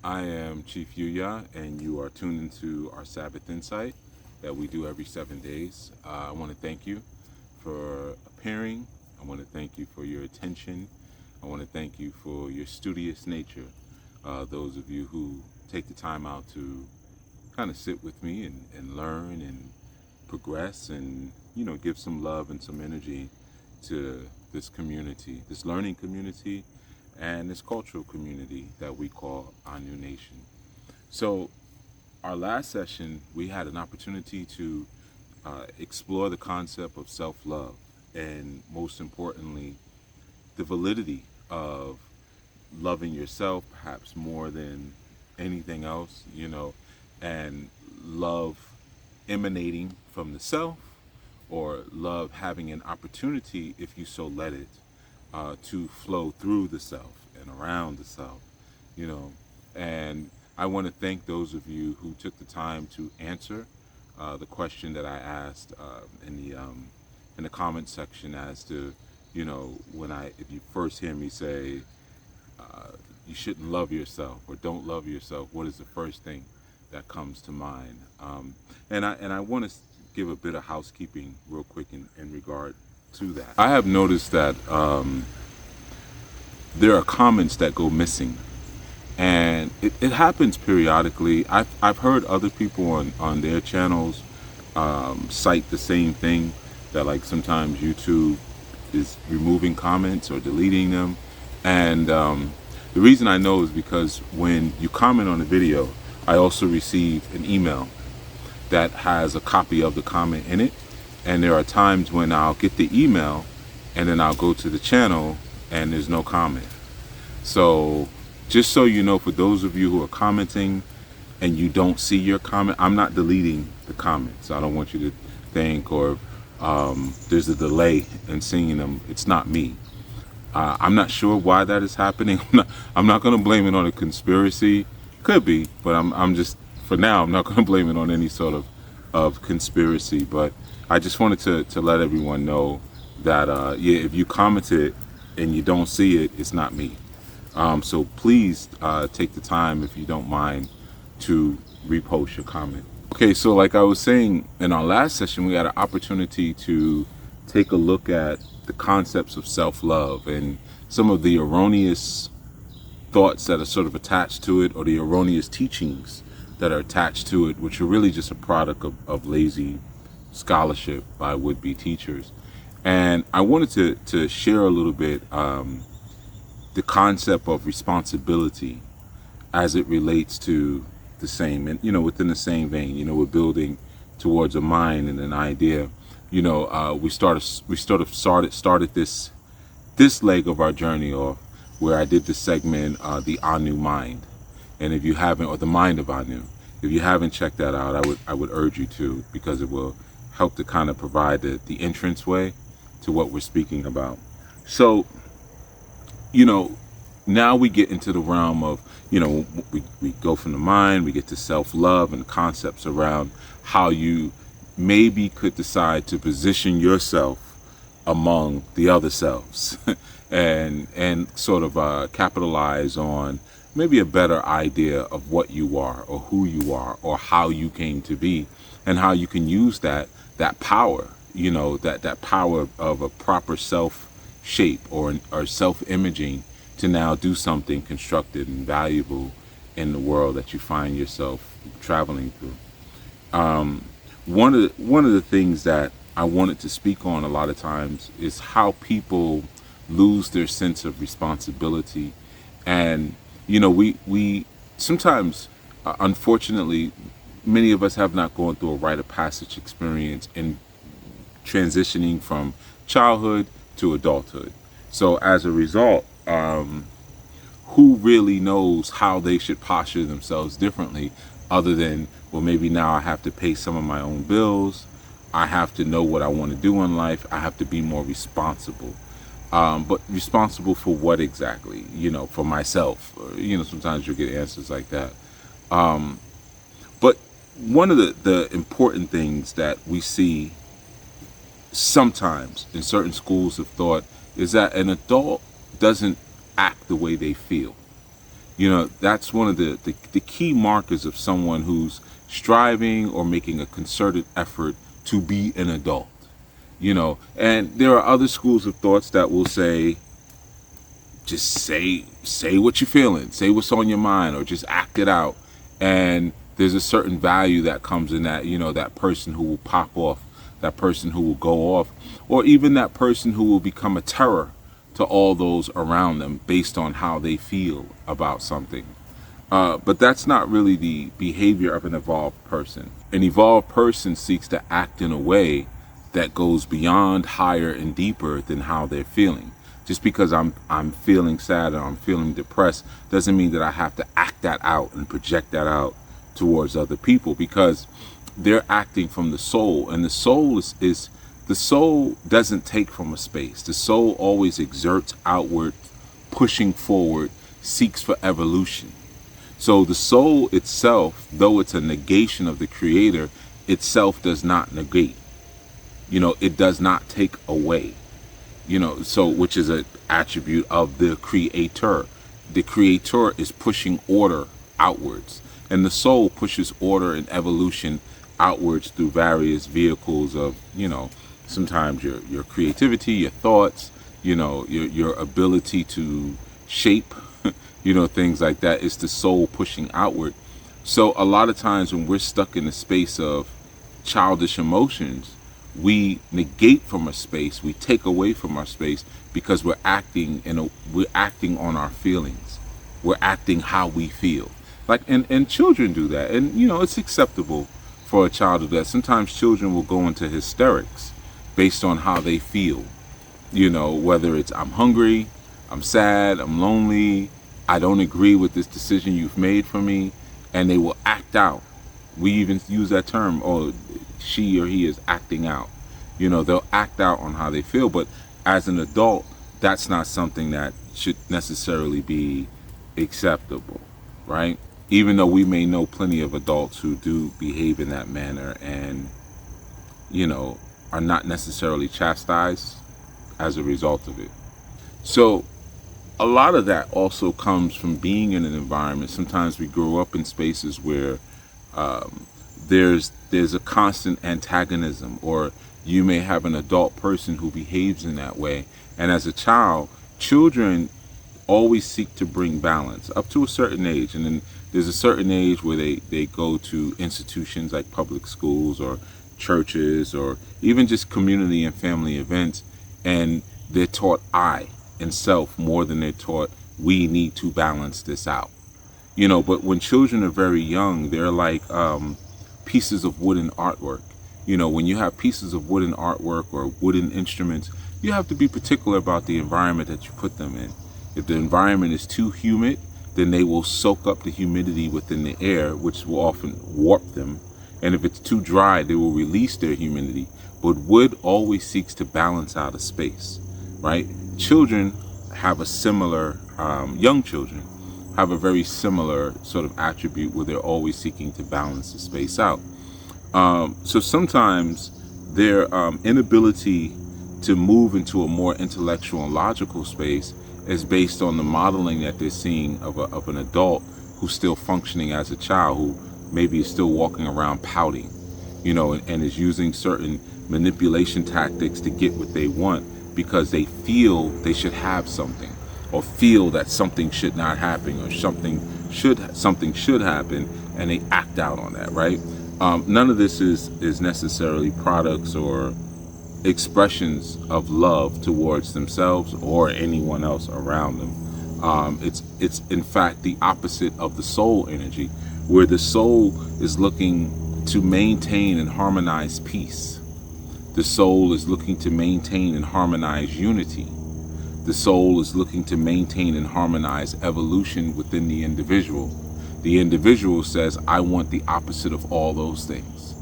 I am Chief Yuya, and you are tuned into our Sabbath Insight that we do every 7 days. I want to thank you for appearing. I want to thank you for your attention. I want to thank you for your studious nature. Those of you who take the time out to kind of sit with me and learn and progress and, give some love and some energy to this community, this learning community, and this cultural community that we call our new nation. So, our last session, we had an opportunity to explore the concept of self love and, most importantly, the validity of loving yourself, perhaps more than anything else, and love emanating from the self, or love having an opportunity, if you so let it, to flow through the self and around the self, you know. And I want to thank those of you who took the time to answer the question that I asked in the comment section as to, if you first hear me say you shouldn't love yourself or don't love yourself, what is the first thing that comes to mind? And I want to give a bit of housekeeping real quick in regard to that. I have noticed that there are comments that go missing, and it happens periodically. I've heard other people on their channels cite the same thing, that like sometimes YouTube is removing comments or deleting them. And the reason I know is because when you comment on a video, I also receive an email that has a copy of the comment in it. And there are times when I'll get the email and then I'll go to the channel and there's no comment. So just so you know, for those of you who are commenting and you don't see your comment, I'm not deleting the comments. I don't want you to think, or there's a delay in seeing them. It's not me. I'm not sure why that is happening. I'm not going to blame it on a conspiracy. Could be, but I'm just, for now, I'm not going to blame it on any sort of conspiracy. But I just wanted to let everyone know that, if you commented and you don't see it, it's not me. So please take the time, if you don't mind, to repost your comment. Okay, so like I was saying, in our last session, we had an opportunity to take a look at the concepts of self-love and some of the erroneous thoughts that are sort of attached to it, or the erroneous teachings that are attached to it, which are really just a product of lazy scholarship by would-be teachers. And I wanted to share a little bit the concept of responsibility as it relates to the same, and within the same vein, we're building towards a mind and an idea. We started this leg of our journey off where I did the segment, the Anu Mind, and if you haven't, or the Mind of Anu, if you haven't checked that out, I would urge you to, because it will help to kind of provide the entrance way to what we're speaking about. So, now we get into the realm of, we go from the mind, we get to self-love and concepts around how you maybe could decide to position yourself among the other selves and sort of capitalize on maybe a better idea of what you are, or who you are, or how you came to be, and how you can use that power, that power of a proper self shape or self-imaging to now do something constructive and valuable in the world that you find yourself traveling through. One of the things that I wanted to speak on a lot of times is how people lose their sense of responsibility. And we sometimes, unfortunately, many of us have not gone through a rite of passage experience in transitioning from childhood to adulthood. So as a result, who really knows how they should posture themselves differently, other than, well, maybe now I have to pay some of my own bills, I have to know what I want to do in life, I have to be more responsible. But responsible for what exactly? For myself. Sometimes you'll get answers like that. But one of the important things that we see sometimes in certain schools of thought is that an adult doesn't act the way they feel. That's one of the key markers of someone who's striving or making a concerted effort to be an adult. And there are other schools of thoughts that will say, just say what you're feeling, say what's on your mind, or just act it out. And there's a certain value that comes in that, that person who will pop off, that person who will go off, or even that person who will become a terror to all those around them based on how they feel about something. But that's not really the behavior of an evolved person. An evolved person seeks to act in a way that goes beyond, higher, and deeper than how they're feeling. Just because I'm feeling sad or I'm feeling depressed doesn't mean that I have to act that out and project that out towards other people, because they're acting from the soul, and the soul is the soul doesn't take from a space. The soul always exerts outward, pushing forward, seeks for evolution. So the soul itself, though it's a negation of the creator, itself does not negate. It does not take away. So which is an attribute of the creator. The creator is pushing order outwards, and the soul pushes order and evolution outwards through various vehicles of, sometimes your creativity, your thoughts, your ability to shape, things like that. It's the soul pushing outward. So a lot of times when we're stuck in a space of childish emotions, we negate from a space, we take away from our space, because we're acting on our feelings. We're acting how we feel. And children do that. And it's acceptable for a child to do that. Sometimes children will go into hysterics based on how they feel. Whether it's I'm hungry, I'm sad, I'm lonely, I don't agree with this decision you've made for me, and they will act out. We even use that term, she or he is acting out. They'll act out on how they feel. But as an adult, that's not something that should necessarily be acceptable, right? Even though we may know plenty of adults who do behave in that manner and, are not necessarily chastised as a result of it. So a lot of that also comes from being in an environment. Sometimes we grow up in spaces where there's a constant antagonism, or you may have an adult person who behaves in that way. And as a child, children always seek to bring balance up to a certain age. And then there's a certain age where they go to institutions like public schools or churches or even just community and family events, and they're taught I and self more than they're taught we need to balance this out. But when children are very young, they're like pieces of wooden artwork. When you have pieces of wooden artwork or wooden instruments, you have to be particular about the environment that you put them in. If the environment is too humid, then they will soak up the humidity within the air, which will often warp them. And if it's too dry, they will release their humidity. But wood always seeks to balance out a space, right? Children have a similar, young children have a very similar sort of attribute where they're always seeking to balance the space out. So sometimes their inability to move into a more intellectual and logical space is based on the modeling that they're seeing of an adult who's still functioning as a child, who maybe is still walking around pouting, and is using certain manipulation tactics to get what they want because they feel they should have something, or feel that something should not happen, or something should happen, and they act out on that, right? None of this is necessarily products or expressions of love towards themselves or anyone else around them. It's in fact the opposite of the soul energy, where the soul is looking to maintain and harmonize peace. The soul is looking to maintain and harmonize unity. The soul is looking to maintain and harmonize evolution within the individual. The individual says, I want the opposite of all those things.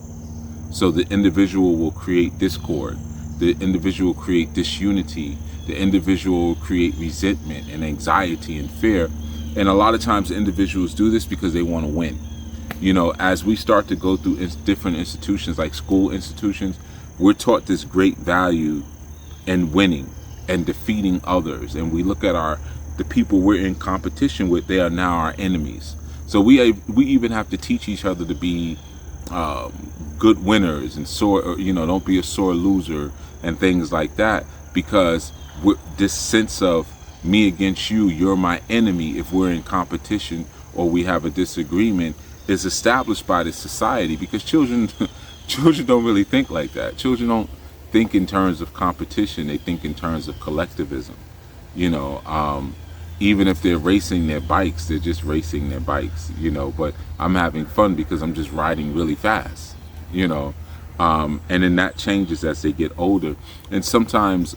So the individual will create discord. The individual will create disunity. The individual will create resentment and anxiety and fear. And a lot of times individuals do this because they want to win. As we start to go through different institutions like school institutions, we're taught this great value in winning and defeating others. And we look at our the people we're in competition with, they are now our enemies. So we even have to teach each other to be good winners and sore, don't be a sore loser and things like that, because this sense of me against you, you're my enemy, if we're in competition or we have a disagreement, is established by the society, because children don't really think like that. Children don't think in terms of competition, they think in terms of collectivism. Even if they're racing their bikes, they're just racing their bikes, but I'm having fun because I'm just riding really fast, and then that changes as they get older. And sometimes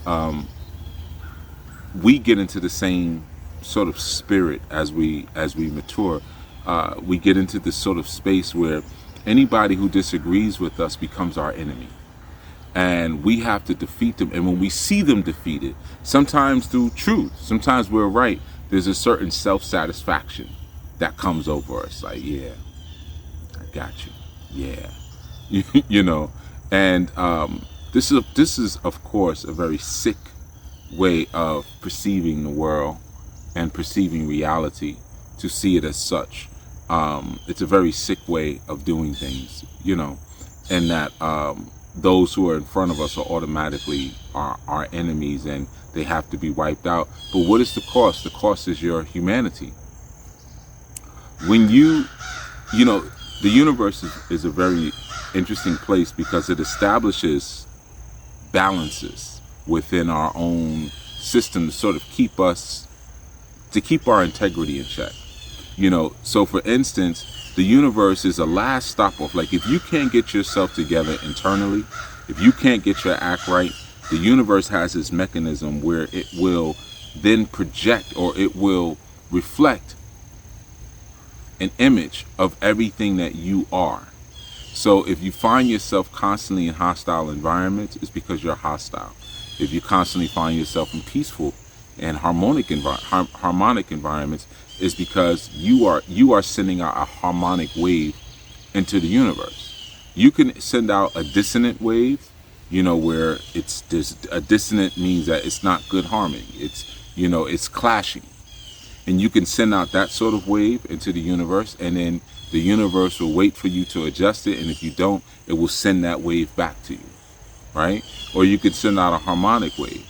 we get into the same sort of spirit as we mature. We get into this sort of space where anybody who disagrees with us becomes our enemy, and we have to defeat them. And when we see them defeated, sometimes through truth, sometimes we're right, there's a certain self-satisfaction that comes over us, like, yeah, I got you, yeah. And this is of course a very sick way of perceiving the world and perceiving reality, to see it as such. It's a very sick way of doing things, and that those who are in front of us are automatically our enemies, and they have to be wiped out. But what is the cost? The cost is your humanity. When the universe is a very interesting place, because it establishes balances within our own system to sort of keep our integrity in check. So for instance, the universe is a last stop off. Like, if you can't get yourself together internally, if you can't get your act right, the universe has this mechanism where it will then project, or it will reflect an image of everything that you are. So if you find yourself constantly in hostile environments, it's because you're hostile. If you constantly find yourself in peaceful and harmonic environments, is because you are sending out a harmonic wave into the universe. You can send out a dissonant wave, where a dissonant means that it's not good harmony. It's clashing. And you can send out that sort of wave into the universe, and then the universe will wait for you to adjust it, and if you don't, it will send that wave back to you, right? Or you could send out a harmonic wave.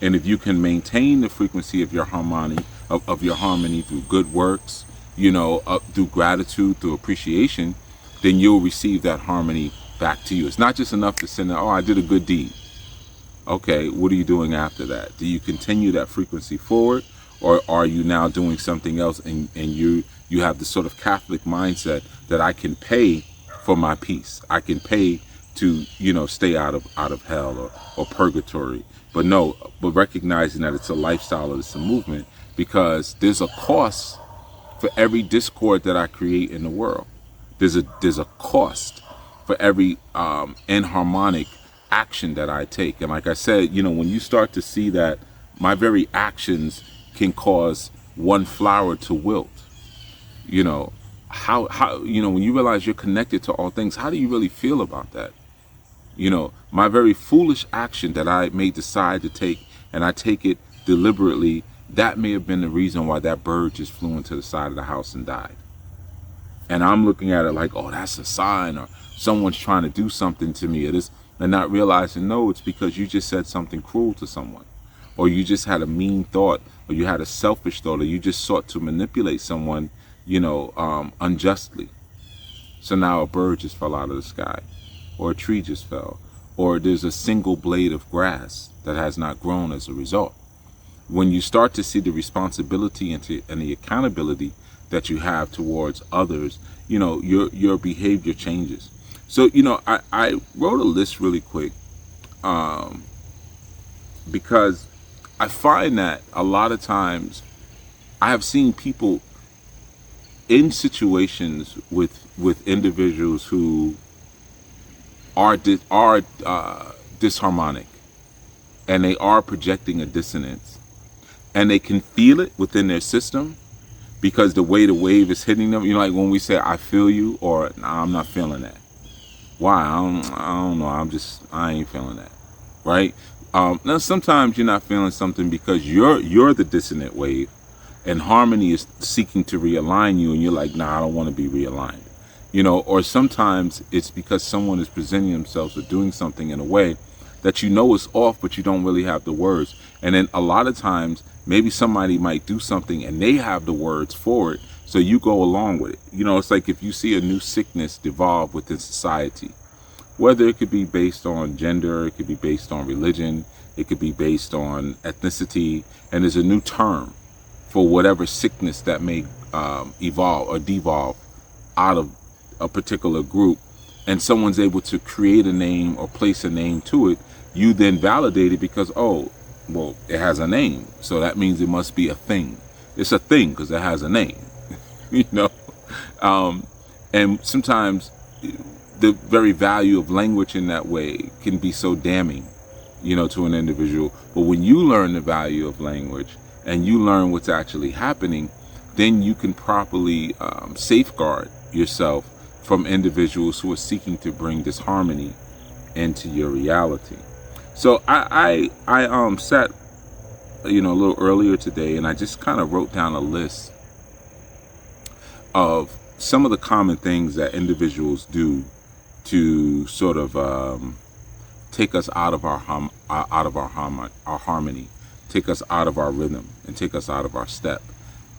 And if you can maintain the frequency of your harmony, of your harmony through good works, through gratitude, through appreciation, then you'll receive that harmony back to you. It's not just enough to send out, oh, I did a good deed. Okay, what are you doing after that? Do you continue that frequency forward, or are you now doing something else, and you have this sort of Catholic mindset that I can pay for my peace. I can pay to, stay out of hell or purgatory. But recognizing that it's a lifestyle, or it's a movement, because there's a cost for every discord that I create in the world. There's a cost for every inharmonic action that I take. And like I said, when you start to see that my very actions can cause one flower to wilt, how when you realize you're connected to all things, how do you really feel about that? My very foolish action that I may decide to take, and I take it deliberately, that may have been the reason why that bird just flew into the side of the house and died. And I'm looking at it like, oh, that's a sign, or someone's trying to do something to me, or this, and not realizing, no, it's because you just said something cruel to someone, or you just had a mean thought, or you had a selfish thought, or you just sought to manipulate someone, unjustly. So now a bird just fell out of the sky, or a tree just fell, or there's a single blade of grass that has not grown as a result. When you start to see the responsibility and the accountability that you have towards others, your behavior changes. So, I wrote a list really quick, because I find that a lot of times I have seen people in situations with individuals who are disharmonic, and they are projecting a dissonance, and they can feel it within their system because the way the wave is hitting them. Like when we say I feel you, or nah, I'm not feeling that. Why? I don't know. I ain't feeling that, right? Now sometimes you're not feeling something because you're the dissonant wave, and harmony is seeking to realign you, and you're like, nah, I don't want to be realigned. Or sometimes it's because someone is presenting themselves or doing something in a way that is off, but you don't really have the words. And then a lot of times, maybe somebody might do something and they have the words for it, so you go along with it. It's like if you see a new sickness devolve within society, whether it could be based on gender, it could be based on religion, it could be based on ethnicity, and there's a new term for whatever sickness that may evolve or devolve out of a particular group, and someone's able to create a name or place a name to it, you then validate it because, oh, well, it has a name, so that means it must be a thing. It's a thing because it has a name. And sometimes the very value of language in that way can be so damning, to an individual. But when you learn the value of language and you learn what's actually happening, then you can properly safeguard yourself from individuals who are seeking to bring disharmony into your reality. So I sat, a little earlier today, and I just kind of wrote down a list of some of the common things that individuals do to sort of take us out of our harmony, take us out of our rhythm, and take us out of our step.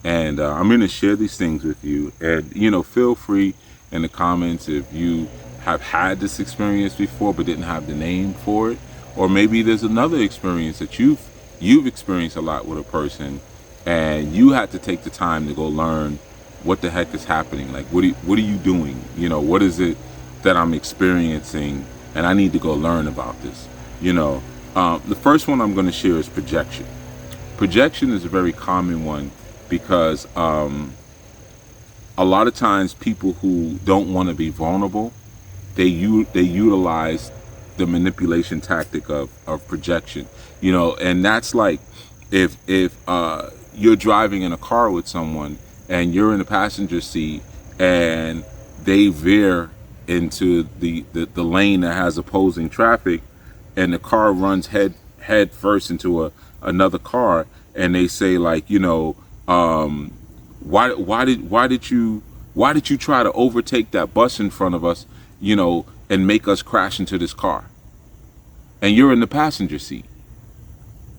And I'm going to share these things with you. And feel free in the comments if you have had this experience before but didn't have the name for it, or maybe there's another experience that you've experienced a lot with a person, and you had to take the time to go learn what the heck is happening. Like, what are you doing? What is it that I'm experiencing, and I need to go learn about this. The first one I'm going to share is projection. Projection is a very common one because a lot of times people who don't want to be vulnerable, they utilize the manipulation tactic of projection. And that's like if you're driving in a car with someone and you're in the passenger seat and they veer into the lane that has opposing traffic, and the car runs head first into another car, and they say, like, why did you try to overtake that bus in front of us, and make us crash into this car? And you're in the passenger seat,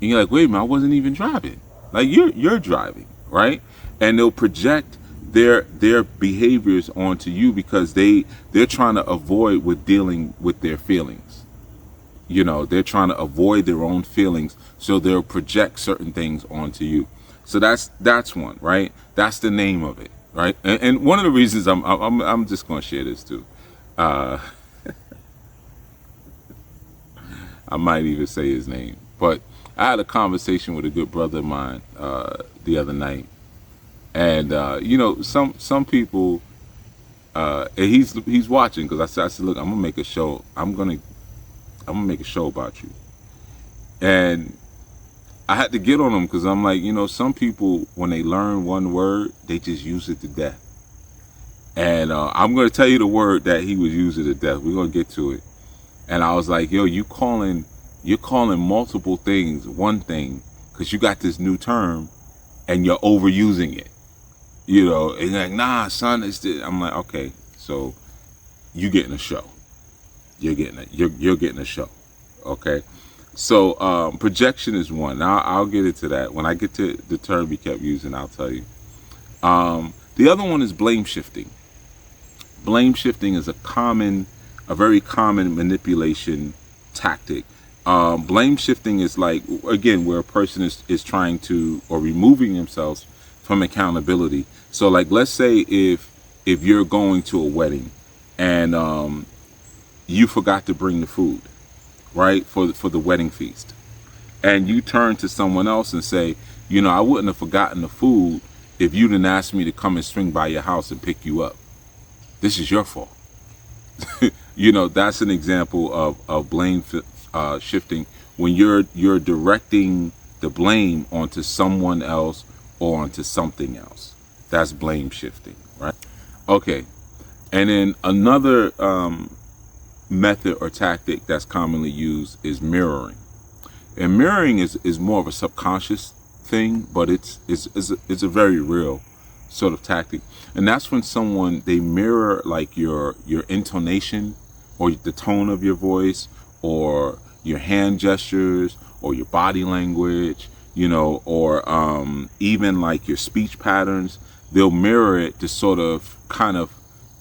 and you're like, wait a minute, I wasn't even driving. Like, you're driving, right? And they'll project their behaviors onto you because they're trying to avoid with dealing with their feelings. They're trying to avoid their own feelings, so they'll project certain things onto you. So that's one, right? That's the name of it, right? And one of the reasons I'm just going to share this too. I might even say his name, but I had a conversation with a good brother of mine the other night. And some people, and he's watching, because I said, look, I'm gonna make a show. I'm gonna make a show about you. And I had to get on him because I'm like, some people, when they learn one word, they just use it to death. And I'm gonna tell you the word that he was using to death. We're gonna get to it. And I was like, yo, you're calling multiple things one thing because you got this new term and you're overusing it. And you're like, nah, son, it's this. I'm like, okay, so you getting a show. You're getting a show. Okay. So projection is one. Now I'll get into that. When I get to the term he kept using, I'll tell you. The other one is blame shifting. Blame shifting is a very common manipulation tactic. Blame shifting is like, again, where a person is trying to, or removing themselves from accountability. So like, let's say if you're going to a wedding and you forgot to bring the food, right, for the wedding feast, and you turn to someone else and say, I wouldn't have forgotten the food if you didn't ask me to come and swing by your house and pick you up. This is your fault. That's an example of blame shifting, when you're directing the blame onto someone else or onto something else. That's blame shifting, right? Okay. And then another method or tactic that's commonly used is mirroring. And mirroring is more of a subconscious thing, but it's a very real sort of tactic. And that's when someone, they mirror like your intonation or the tone of your voice or your hand gestures or your body language, or even like your speech patterns. They'll mirror it to sort of kind of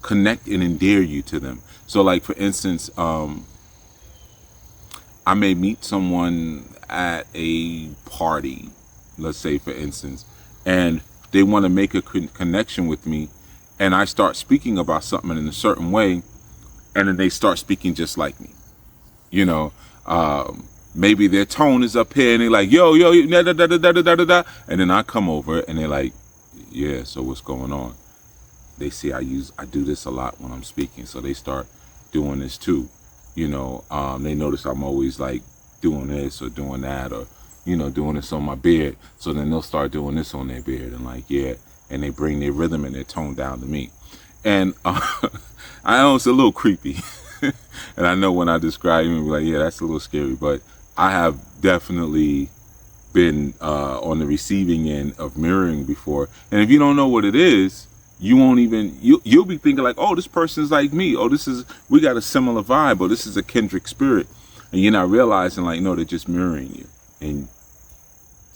connect and endear you to them. So like for instance, I may meet someone at a party, let's say for instance, and they want to make a connection with me, and I start speaking about something in a certain way, and then they start speaking just like me. Maybe their tone is up here, and they're like, yo, da, da, da, da, da, da, da, da. And then I come over, and they're like, yeah, so what's going on? They see I do this a lot when I'm speaking, so they start doing this too. They notice I'm always like doing this or doing that, or doing this on my beard. So then they'll start doing this on their beard, and like, yeah, and they bring their rhythm and their tone down to me. And I know it's a little creepy, and I know when I describe it, like, yeah, that's a little scary, but I have definitely been on the receiving end of mirroring before. And if you don't know what it is, you won't even, you'll be thinking like, oh, this person's like me. Oh, we got a similar vibe, or this is a kindred spirit. And you're not realizing like, no, they're just mirroring you. And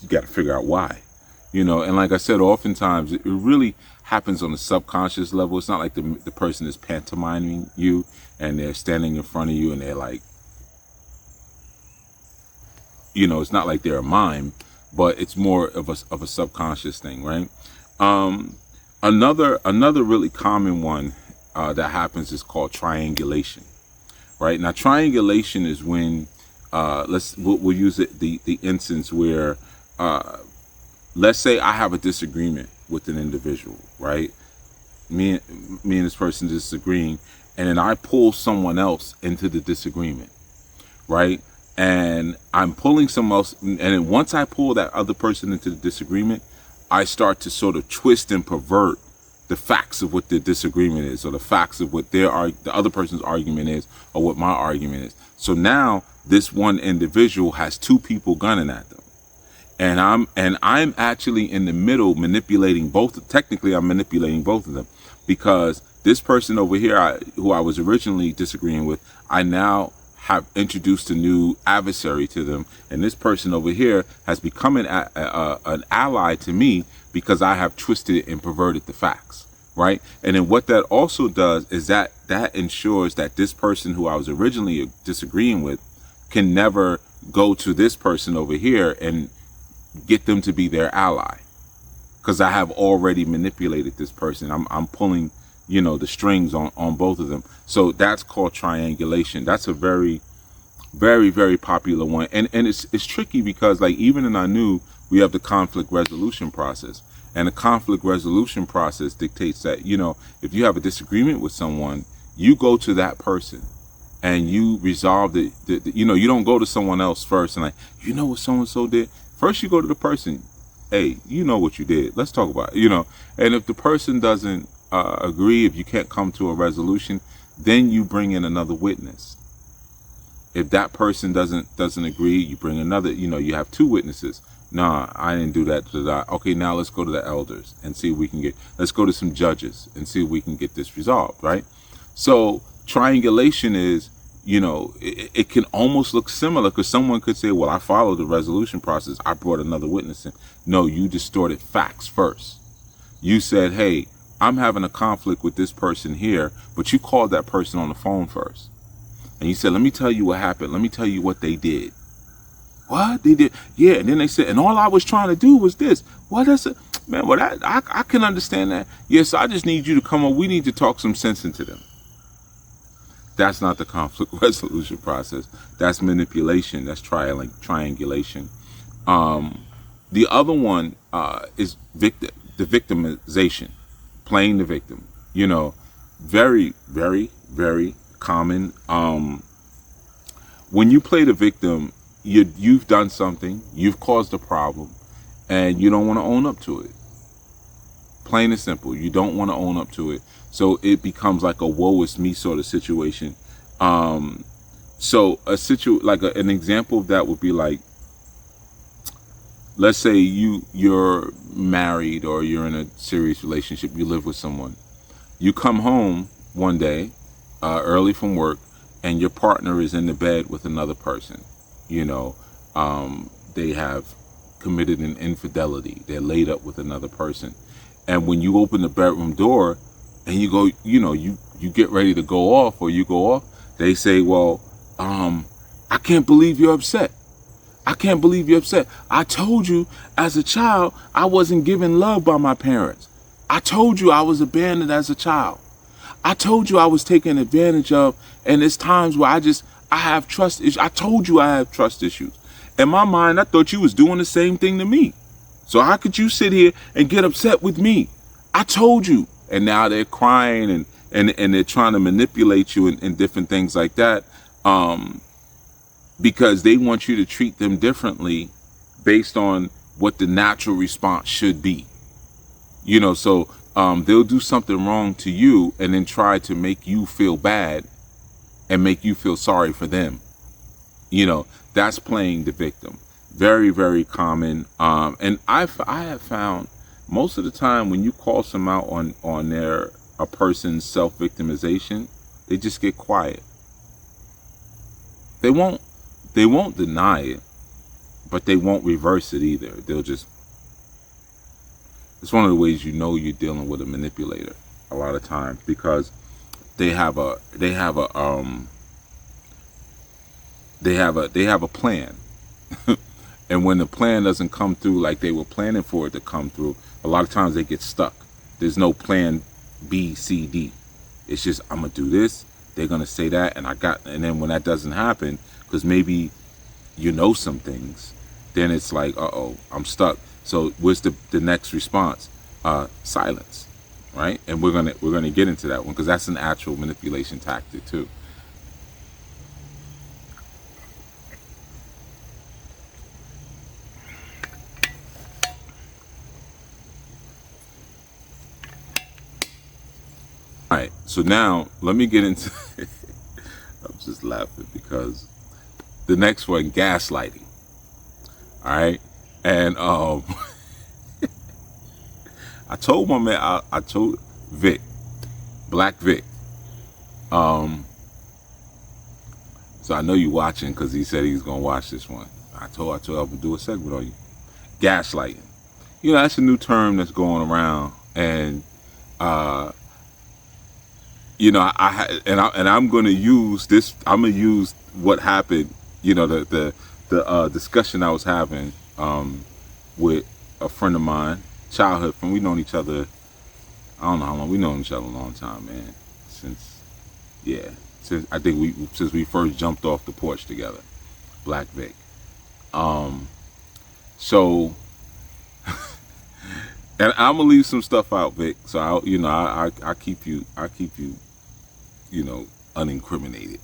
you got to figure out why, and like I said, oftentimes it really happens on a subconscious level. It's not like the person is pantomiming you and they're standing in front of you and they're like, it's not like they're a mime, but it's more of a subconscious thing, right? Another really common one that happens is called triangulation, right? Now, triangulation is when we'll use it the instance where let's say I have a disagreement with an individual, right? Me and this person disagreeing, and then I pull someone else into the disagreement, right? And I'm pulling someone else, and then once I pull that other person into the disagreement, I start to sort of twist and pervert the facts of what the disagreement is, or the facts of what the other person's argument is, or what my argument is. So now this one individual has two people gunning at them, and I'm actually in the middle manipulating both. Technically, I'm manipulating both of them, because this person over here, who I was originally disagreeing with, I now have introduced a new adversary to them, and this person over here has become an ally to me because I have twisted and perverted the facts, right? And then what that also does is that ensures that this person who I was originally disagreeing with can never go to this person over here and get them to be their ally, because I have already manipulated this person. I'm pulling the strings on both of them. So that's called triangulation. That's a very, very, very popular one. And it's tricky because like even in Anu, we have the conflict resolution process. And the conflict resolution process dictates that, if you have a disagreement with someone, you go to that person and you resolve you don't go to someone else first and like, what so-and-so did? First you go to the person. Hey, you know what you did. Let's talk about it, And if the person doesn't agree, if you can't come to a resolution, then you bring in another witness. If that person doesn't agree, you bring another, you have two witnesses. Nah, I didn't do that. Okay, now let's go to the elders and see if we can let's go to some judges and see if we can get this resolved, right? So triangulation is, it can almost look similar, because someone could say, well, I followed the resolution process. I brought another witness in. No, you distorted facts first. You said, hey, I'm having a conflict with this person here, but you called that person on the phone first. And you said, let me tell you what happened. Let me tell you what they did. What? They did? Yeah. And then they said, and all I was trying to do was this. What is it? Man, well, I can understand that. Yes, I just need you to come on. We need to talk some sense into them. That's not the conflict resolution process. That's manipulation. That's triangulation. The other one is the victimization. Playing the victim, very, very, very common. When you play the victim, you've done something, you've caused a problem, and you don't want to own up to it. Plain and simple, you don't want to own up to it. So it becomes like a woe is me sort of situation. So an example of that would be like, let's say you're married or you're in a serious relationship, you live with someone. You come home one day, early from work, and your partner is in the bed with another person. You know, they have committed an infidelity. They're laid up with another person. And when you open the bedroom door and you go, you get ready to go off or you go off, they say, well, I can't believe you're upset. I can't believe you're upset. I told you as a child, I wasn't given love by my parents. I told you I was abandoned as a child. I told you I was taken advantage of, and there's times where I have trust issues. I told you I have trust issues. In my mind, I thought you was doing the same thing to me. So how could you sit here and get upset with me? I told you. And now they're crying and they're trying to manipulate you and different things like that, because they want you to treat them differently based on what the natural response should be. So they'll do something wrong to you and then try to make you feel bad and make you feel sorry for them. That's playing the victim. Very, very common. And I have found most of the time when you call some out on a person's self-victimization, they just get quiet. They won't deny it, but they won't reverse it either. It's one of the ways you're dealing with a manipulator a lot of times, because they have a plan. And when the plan doesn't come through like they were planning for it to come through, a lot of times they get stuck. There's no plan B, C, D. It's just, I'm gonna do this, they're gonna say that, and then when that doesn't happen, because maybe some things, then it's like, I'm stuck. So what's the next response? Silence, right? And we're gonna get into that one, because that's an actual manipulation tactic too. All right, so now let me get into I'm just laughing because the next one, gaslighting. All right, and I told my man, I told Vic, Black Vic, so I know you watching because he said he's gonna watch this one. I told him to do a segment on you. Gaslighting. That's a new term that's going around, and I'm going to use this. I'm going to use what happened. The discussion I was having with a friend of mine, childhood friend. We known each other. I don't know how long. We known each other a long time, man. Since we first jumped off the porch together. Black Vic. So, and I'm gonna leave some stuff out, Vic. So I keep you unincriminated.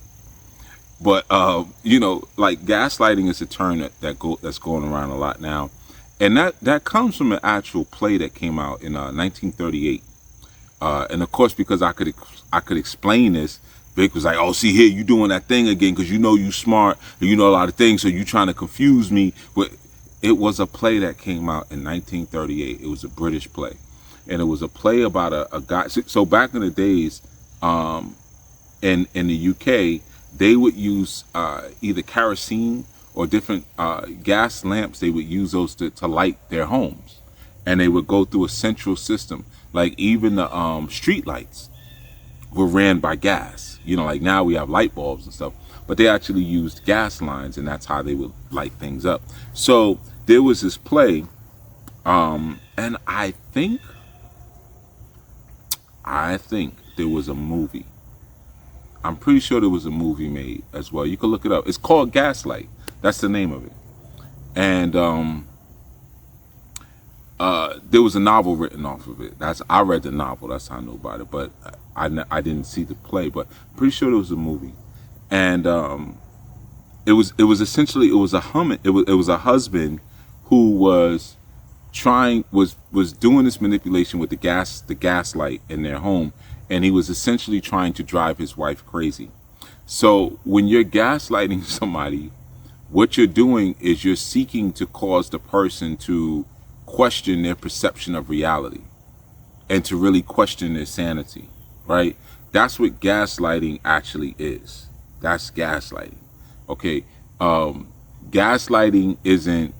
But like gaslighting is a term that's going around a lot now, and that comes from an actual play that came out in 1938. And of course, because I could explain this, Vic was like, "Oh, see here, you doing that thing again because you smart and you know a lot of things, so you trying to confuse me." But it was a play that came out in 1938. It was a British play, and it was a play about a guy. So back in the days, in the UK, they would use either kerosene or different gas lamps. They would use those to light their homes, and they would go through a central system. Like even the street lights were ran by gas. Like now we have light bulbs and stuff, but they actually used gas lines, and that's how they would light things up. So there was this play, and I think there was a movie. I'm pretty sure there was a movie made as well. You can look it up. It's called Gaslight. That's the name of it. And there was a novel written off of it. I read the novel. That's how I know about it. But I didn't see the play. But I'm pretty sure there was a movie. And it was essentially it was a husband who was doing this manipulation with the gaslight in their home. And he was essentially trying to drive his wife crazy. So when you're gaslighting somebody what you're doing is you're seeking to cause the person to question their perception of reality and to really question their sanity, right? That's what gaslighting actually is. That's gaslighting. Okay. Gaslighting isn't,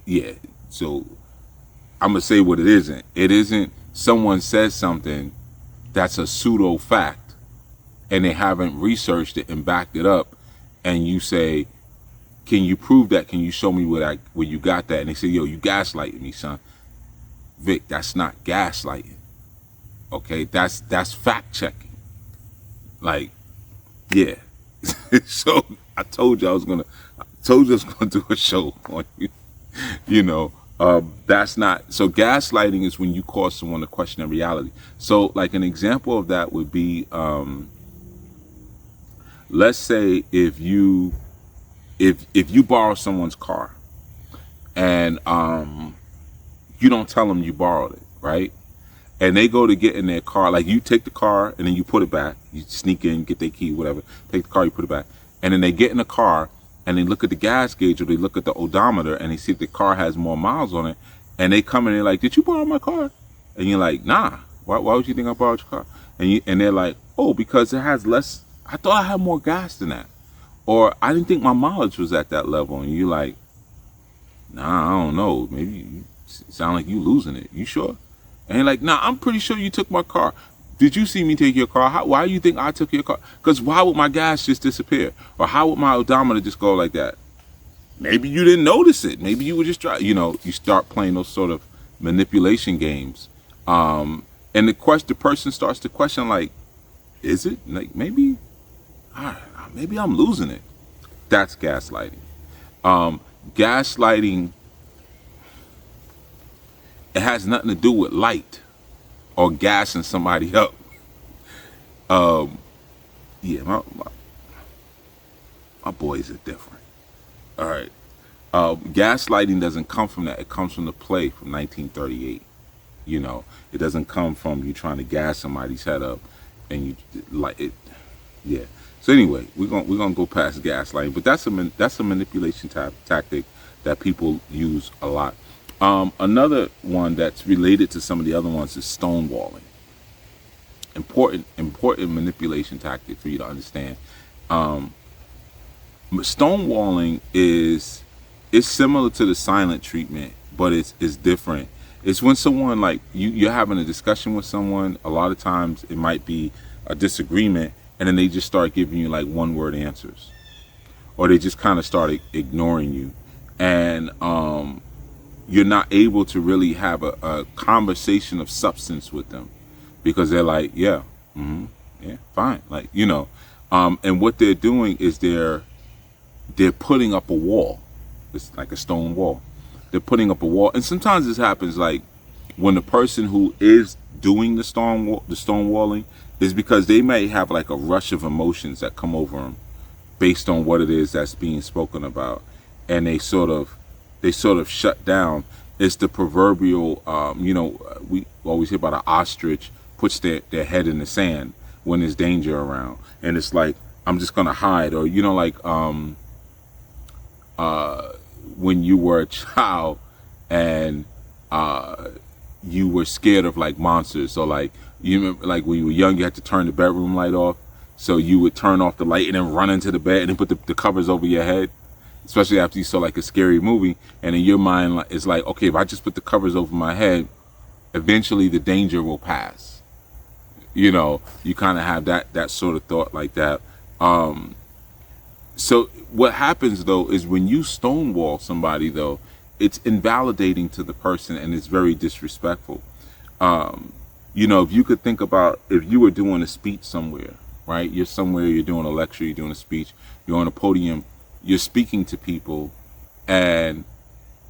yeah. So I'm going to say what it isn't. It isn't someone says something that's a pseudo fact and they haven't researched it and backed it up. And you say, can you prove that? Can you show me where you got that? And they say, yo, you gaslighting me, son. Vic, that's not gaslighting. Okay, that's fact checking. Like, yeah. So I told you I was gonna do a show on you. You know, that's not, so gaslighting is when you cause someone to question their reality. So like an example of that would be, let's say if you borrow someone's car and you don't tell them you borrowed it, right? And they go to get in their car, like you take the car and then you put it back, you sneak in, get their key, whatever, take the car, you put it back, and then they get in the car and they look at the gas gauge or they look at the odometer and they see if the car has more miles on it, and they come in and they're like, did you borrow my car? And you're like, nah, why would you think I borrowed your car? And they're like, oh, because it has less, I thought I had more gas than that. Or I didn't think my mileage was at that level. And you're like, nah, I don't know. Maybe you sound like you losing it. You sure? And you're like, nah, I'm pretty sure you took my car. Did you see me take your car? Why do you think I took your car? Because why would my gas just disappear? Or how would my odometer just go like that? Maybe you didn't notice it. Maybe you were just trying, you start playing those sort of manipulation games. And the person starts to question, like, is it? Like, maybe I'm losing it. That's gaslighting. Gaslighting, it has nothing to do with light or gassing somebody up. Yeah, my boys are different. All right. Gaslighting doesn't come from that. It comes from the play from 1938. It doesn't come from you trying to gas somebody's head up and you like it. Yeah. So anyway, we're gonna go past gaslighting, but that's a manipulation tactic that people use a lot. Another one that's related to some of the other ones is stonewalling. Important manipulation tactic for you to understand. Stonewalling is similar to the silent treatment, but it's different. It's when someone, like you're having a discussion with someone. A lot of times it might be a disagreement, and then they just start giving you like one-word answers, or they just kind of start ignoring you, and you're not able to really have a conversation of substance with them because they're like, yeah, yeah, fine, like and what they're doing is they're putting up a wall. It's like a stone wall. They're putting up a wall, and sometimes this happens like when the person who is doing the stonewalling is because they may have like a rush of emotions that come over them based on what it is that's being spoken about, and they sort of shut down. It's the proverbial, we always hear about an ostrich puts their head in the sand when there's danger around, and it's like, I'm just gonna hide. Or when you were a child and you were scared of like monsters. So like, you remember, like when you were young, you had to turn the bedroom light off. So you would turn off the light and then run into the bed and then put the covers over your head, especially after you saw like a scary movie. And in your mind is like, okay, if I just put the covers over my head, eventually the danger will pass. You kind of have that sort of thought like that. So what happens though is when you stonewall somebody though, it's invalidating to the person and it's very disrespectful. If you could think about if you were doing a speech somewhere, right? You're somewhere, you're doing a lecture, you're doing a speech, you're on a podium, you're speaking to people and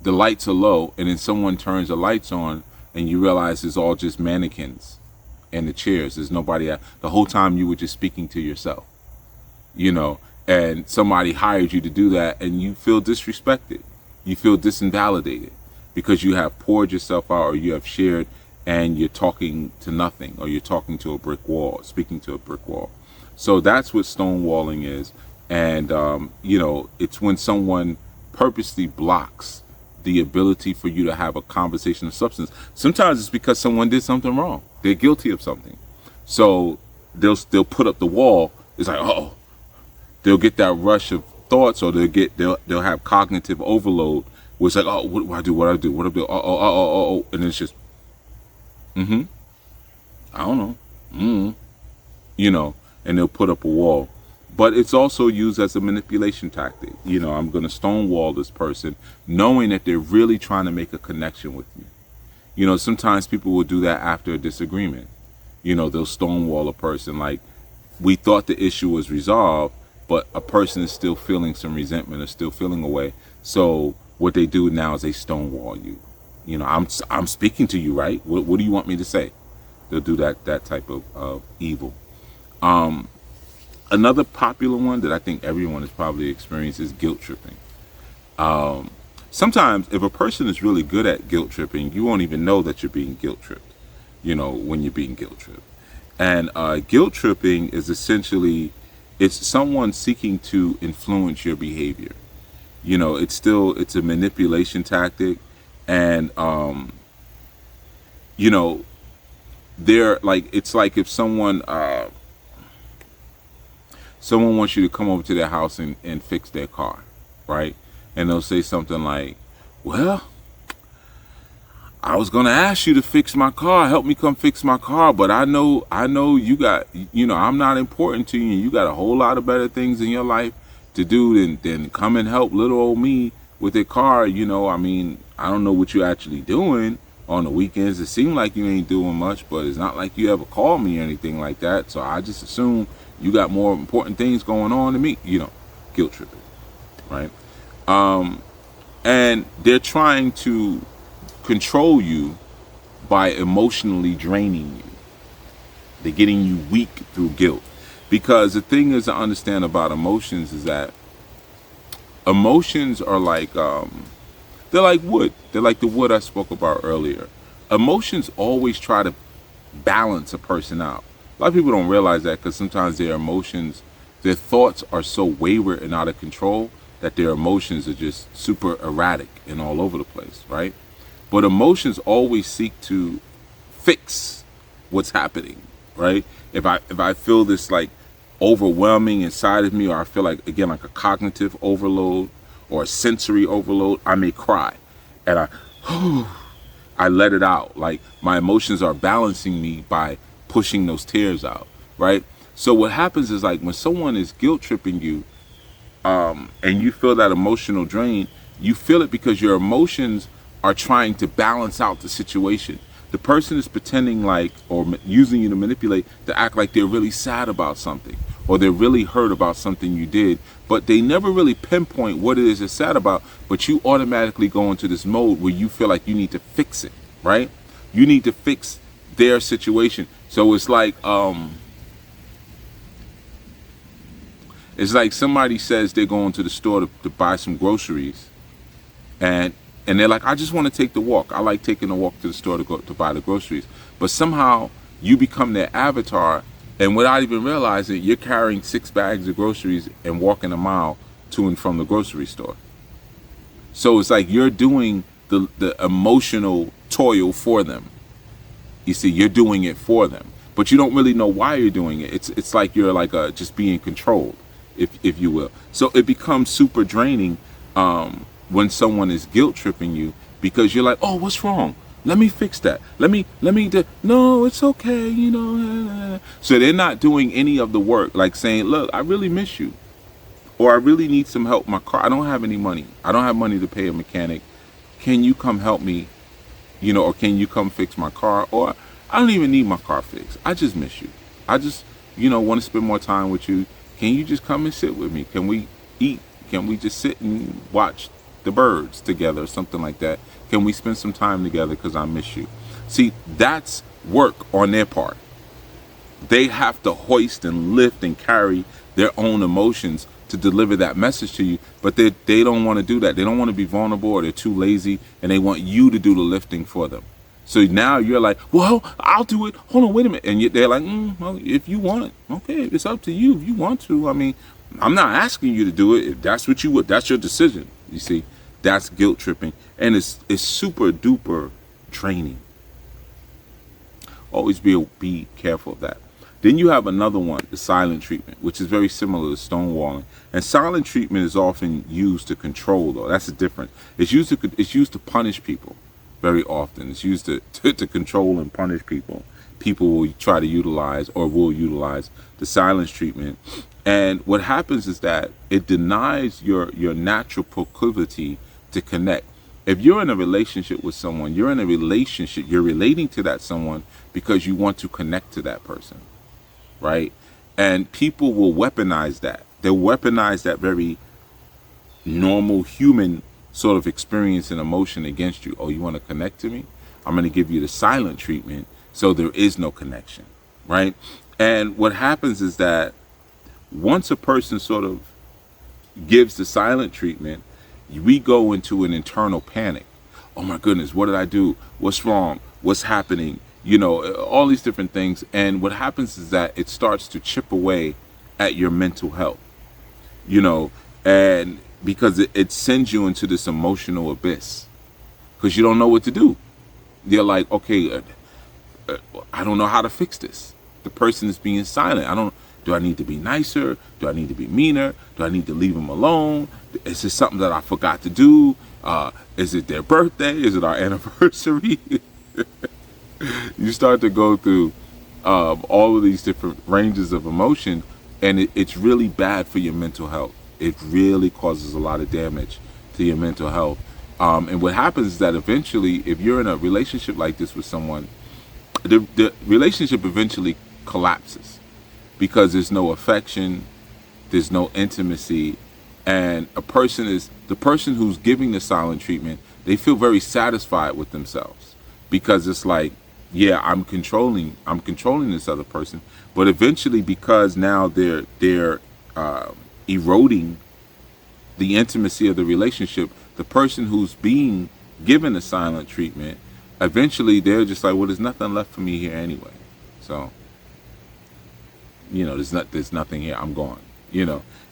the lights are low, and then someone turns the lights on and you realize it's all just mannequins and the chairs. There's nobody the whole time you were just speaking to yourself, and somebody hired you to do that and you feel disrespected. You feel disinvalidated because you have poured yourself out or you have shared and you're talking to nothing, or you're talking to a brick wall, speaking to a brick wall. So that's what stonewalling is. And it's when someone purposely blocks the ability for you to have a conversation of substance. Sometimes it's because someone did something wrong. They're guilty of something. So they'll put up the wall. It's like, oh, they'll get that rush of thoughts, or they'll have cognitive overload where it's like, oh, what do I do? What do I do? What do I do? Oh, and it's just, I don't know, and they'll put up a wall. But it's also used as a manipulation tactic. I'm going to stonewall this person, knowing that they're really trying to make a connection with me. Sometimes people will do that after a disagreement. They'll stonewall a person. Like, we thought the issue was resolved, but a person is still feeling some resentment or still feeling away. So what they do now is they stonewall you. I'm speaking to you, right? What do you want me to say? They'll do that type of evil. Another popular one that I think everyone has probably experienced is guilt tripping. Sometimes if a person is really good at guilt tripping, you won't even know that you're being guilt tripped, when you're being guilt tripped. And guilt tripping is essentially, it's someone seeking to influence your behavior. It's a manipulation tactic. And, they're like, it's like if someone wants you to come over to their house and fix their car, right? And they'll say something like, well, I was going to ask you to fix my car, help me come fix my car, but I know you got, I'm not important to you, and you got a whole lot of better things in your life to do than come and help little old me with a car. I don't know what you're actually doing on the weekends. It seems like you ain't doing much, but it's not like you ever call me or anything like that. So I just assume you got more important things going on than me, guilt tripping, right? And they're trying to control you by emotionally draining you. They're getting you weak through guilt. Because the thing is to understand about emotions is that emotions are like, they're like wood. They're like the wood I spoke about earlier. Emotions always try to balance a person out. A lot of people don't realize that, because sometimes their emotions, their thoughts are so wayward and out of control that their emotions are just super erratic and all over the place, right? But emotions always seek to fix what's happening, right? If I feel this like overwhelming inside of me, or I feel like, again, like a cognitive overload or a sensory overload, I may cry, and I let it out. Like, my emotions are balancing me by pushing those tears out, right? So what happens is, like, when someone is guilt tripping you, and you feel that emotional drain, you feel it because your emotions are trying to balance out the situation. The person is pretending like, or using you to manipulate, to act like they're really sad about something, or they're really hurt about something you did, but they never really pinpoint what it is they're sad about, but you automatically go into this mode where you feel like you need to fix it, right? You need to fix their situation. So it's like somebody says they're going to the store to buy some groceries, and they're like, I just want to take the walk. I like taking a walk to the store to buy the groceries. But somehow you become their avatar, and without even realizing, you're carrying 6 bags of groceries and walking a mile to and from the grocery store. So it's like you're doing the emotional toil for them. You see, you're doing it for them, but you don't really know why you're doing it. It's like you're like just being controlled, if you will. So it becomes super draining when someone is guilt tripping you, because you're like, oh, what's wrong? Let me fix that. No, it's okay, So they're not doing any of the work, like saying, look, I really miss you, or I really need some help with my car. I don't have any money. I don't have money to pay a mechanic. Can you come help me? Or can you come fix my car? Or I don't even need my car fixed. I just miss you. I just, want to spend more time with you. Can you just come and sit with me? Can we eat? Can we just sit and watch the birds together or something like that? Can we spend some time together because I miss you? See, that's work on their part. They have to hoist and lift and carry their own emotions to deliver that message to you, but they don't want to do that. They don't want to be vulnerable, or they're too lazy, and they want you to do the lifting for them. So now you're like, well, I'll do it. Hold on, wait a minute. And they're like, well, if you want it, okay, it's up to you if you want to. I mean, I'm not asking you to do it. If that's what you would, that's your decision. You see, that's guilt tripping, and it's super duper draining. Always be careful of that. Then you have another one, the silent treatment, which is very similar to stonewalling. And silent treatment is often used to control, though. That's the difference. It's used to punish people very often. It's used to control and punish people. People will try to utilize or will utilize the silence treatment. And what happens is that it denies your natural proclivity to connect. If you're in a relationship with someone, you're in a relationship, you're relating to that someone because you want to connect to that person, right? And people will weaponize that. They'll weaponize that very normal human sort of experience and emotion against you. Oh, you want to connect to me? I'm going to give you the silent treatment so there is no connection, right? And what happens is that once a person sort of gives the silent treatment, we go into an internal panic. Oh my goodness, what did I do? What's wrong? What's happening? All these different things. And what happens is that it starts to chip away at your mental health, and because it sends you into this emotional abyss because you don't know what to do. You're like, okay, I don't know how to fix this. The person is being silent. Do I need to be nicer? Do I need to be meaner? Do I need to leave them alone? Is this something that I forgot to do? Is it their birthday? Is it our anniversary? You start to go through all of these different ranges of emotion, and it's really bad for your mental health. It really causes a lot of damage to your mental health. And what happens is that eventually, if you're in a relationship like this with someone, the relationship eventually collapses because there's no affection, there's no intimacy, and the person who's giving the silent treatment, they feel very satisfied with themselves because it's like, yeah, I'm controlling this other person, but eventually, because now they're eroding the intimacy of the relationship, the person who's being given the silent treatment, eventually they're just like, well, there's nothing left for me here anyway. So, there's nothing here. I'm gone.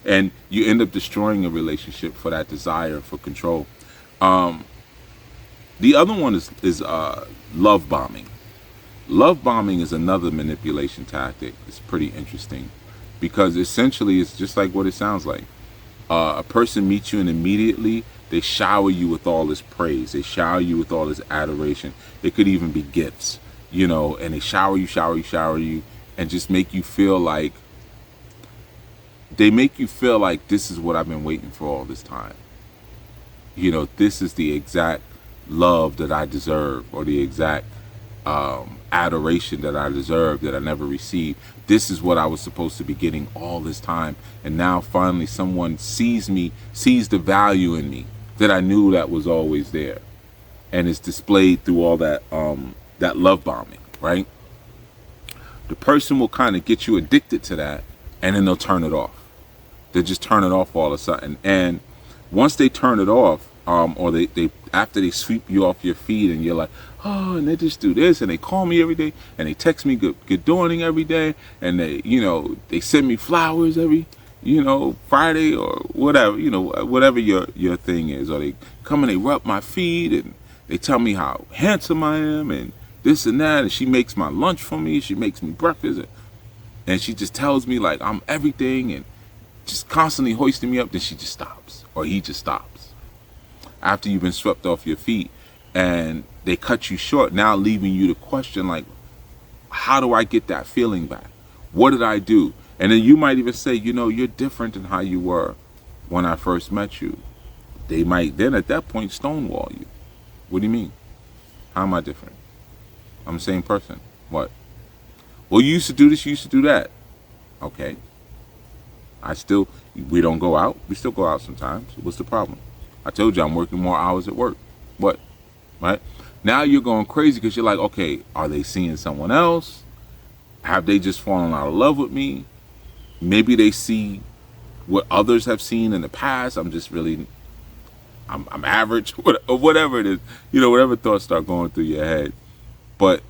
And you end up destroying a relationship for that desire for control. The other one is love bombing. Love bombing is another manipulation tactic. It's pretty interesting because essentially it's just like what it sounds like. A person meets you and immediately they shower you with all this praise. They shower you with all this adoration. It could even be gifts, and they shower you, and just make you feel like this is what I've been waiting for all this time. This is the exact love that I deserve, or the exact adoration that I deserve that I never received. This is what I was supposed to be getting all this time, and now finally someone sees the value in me that I knew that was always there, and it's displayed through all that love bombing, right? The person will kind of get you addicted to that, and then they'll turn it off. They'll just turn it off all of a sudden, and once they turn it off, or they after they sweep you off your feet, and you're like, oh, and they just do this, and they call me every day, and they text me good morning every day, and they send me flowers every Friday or whatever, whatever your thing is, or they come and they rub my feet and they tell me how handsome I am and this and that, and she makes my lunch for me, she makes me breakfast, and she just tells me like I'm everything and just constantly hoisting me up. Then she just stops, or he just stops after you've been swept off your feet, and they cut you short, now leaving you to question like, how do I get that feeling back? What did I do? And then you might even say, you're different than how you were when I first met you. They might then at that point stonewall you. What do you mean? How am I different? I'm the same person. What? Well, you used to do this, you used to do that. Okay. We don't go out. We still go out sometimes. What's the problem? I told you I'm working more hours at work. What? Right? Now you're going crazy because you're like, okay, are they seeing someone else? Have they just fallen out of love with me? Maybe they see what others have seen in the past. I'm average, or whatever it is. Whatever thoughts start going through your head. But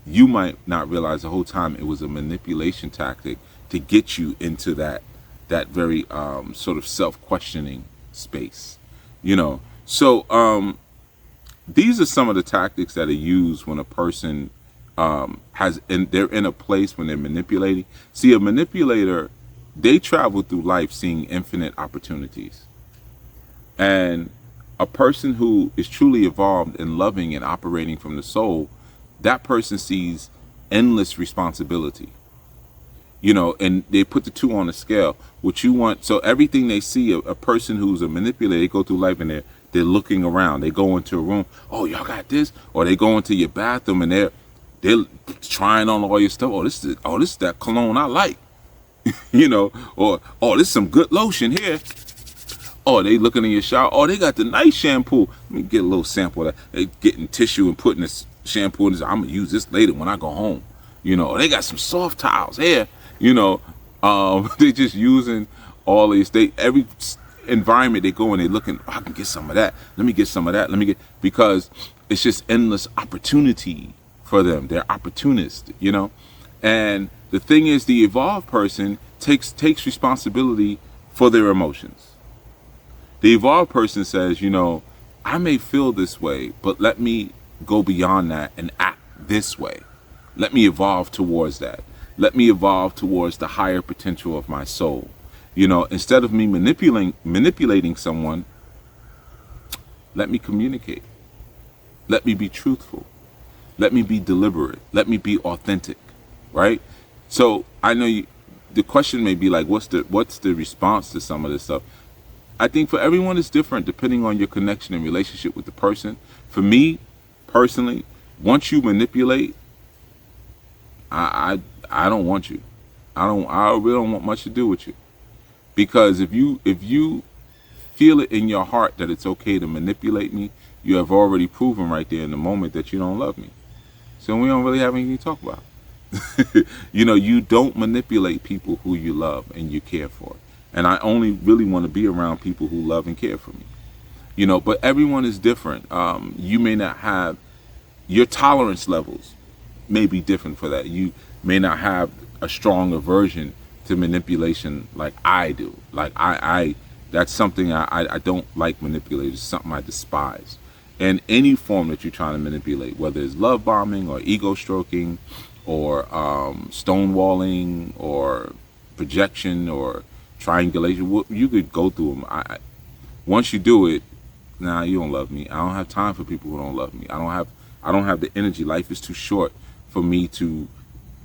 you might not realize the whole time it was a manipulation tactic to get you into that that very sort of self-questioning space, you know. So these are some of the tactics that are used when a person they're in a place when they're manipulating. See, a manipulator, they travel through life seeing infinite opportunities. And a person who is truly evolved and loving and operating from the soul, that person sees endless responsibility. You know, and they put the two on a scale. What you want, so everything they see, a person who's a manipulator, they go through life and they're looking around. They go into a room, oh, y'all got this, or they go into your bathroom and they're trying on all your stuff. Oh, this is that cologne I like, you know, or oh, this is some good lotion here. Oh, they looking in your shower. Oh, they got the nice shampoo. Let me get a little sample of that. They getting tissue and putting this shampoo in this. I'm gonna use this later when I go home. You know, they got some soft towels here. You know, they just using all these. Every environment they go in, they looking. Oh, I can get some of that. Let me get some of that. Because it's just endless opportunity for them. They're opportunists, you know. And the thing is, the evolved person takes responsibility for their emotions. The evolved person says, you know, I may feel this way, but let me go beyond that and act this way. Let me evolve towards that. Let me evolve towards the higher potential of my soul. You know, instead of me manipulating someone, let me communicate. Let me be truthful. Let me be deliberate. Let me be authentic, right? So I know the question may be like, what's the response to some of this stuff? I think for everyone it's different depending on your connection and relationship with the person. For me, personally, once you manipulate, I don't want you. I really don't want much to do with you. Because if you feel it in your heart that it's okay to manipulate me, you have already proven right there in the moment that you don't love me. So we don't really have anything to talk about. You know, you don't manipulate people who you love and you care for. And I only really want to be around people who love and care for me. You know, but everyone is different. You may not have, your tolerance levels may be different for that. You may not have a strong aversion to manipulation like I do. Like I that's something I don't like manipulation. It's something I despise. And any form that you're trying to manipulate, whether it's love bombing or ego stroking or stonewalling or projection or triangulation, you could go through them. Once you do it, nah, you don't love me. I don't have time for people who don't love me. I don't have the energy. Life is too short for me to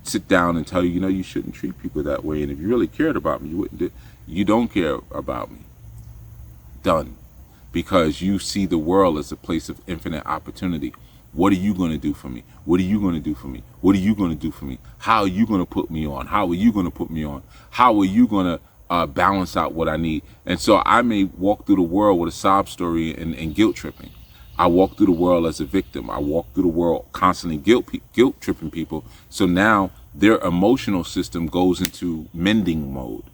sit down and tell you, you know, you shouldn't treat people that way. And if you really cared about me, you wouldn't do. You don't care about me. Done. Because you see the world as a place of infinite opportunity. What are you going to do for me? What are you going to do for me? What are you going to do for me? How are you going to put me on? How are you going to put me on? How are you going to balance out what I need? And so I may walk through the world with a sob story and guilt tripping. I walk through the world as a victim. I walk through the world constantly guilt tripping people. So now their emotional system goes into mending mode.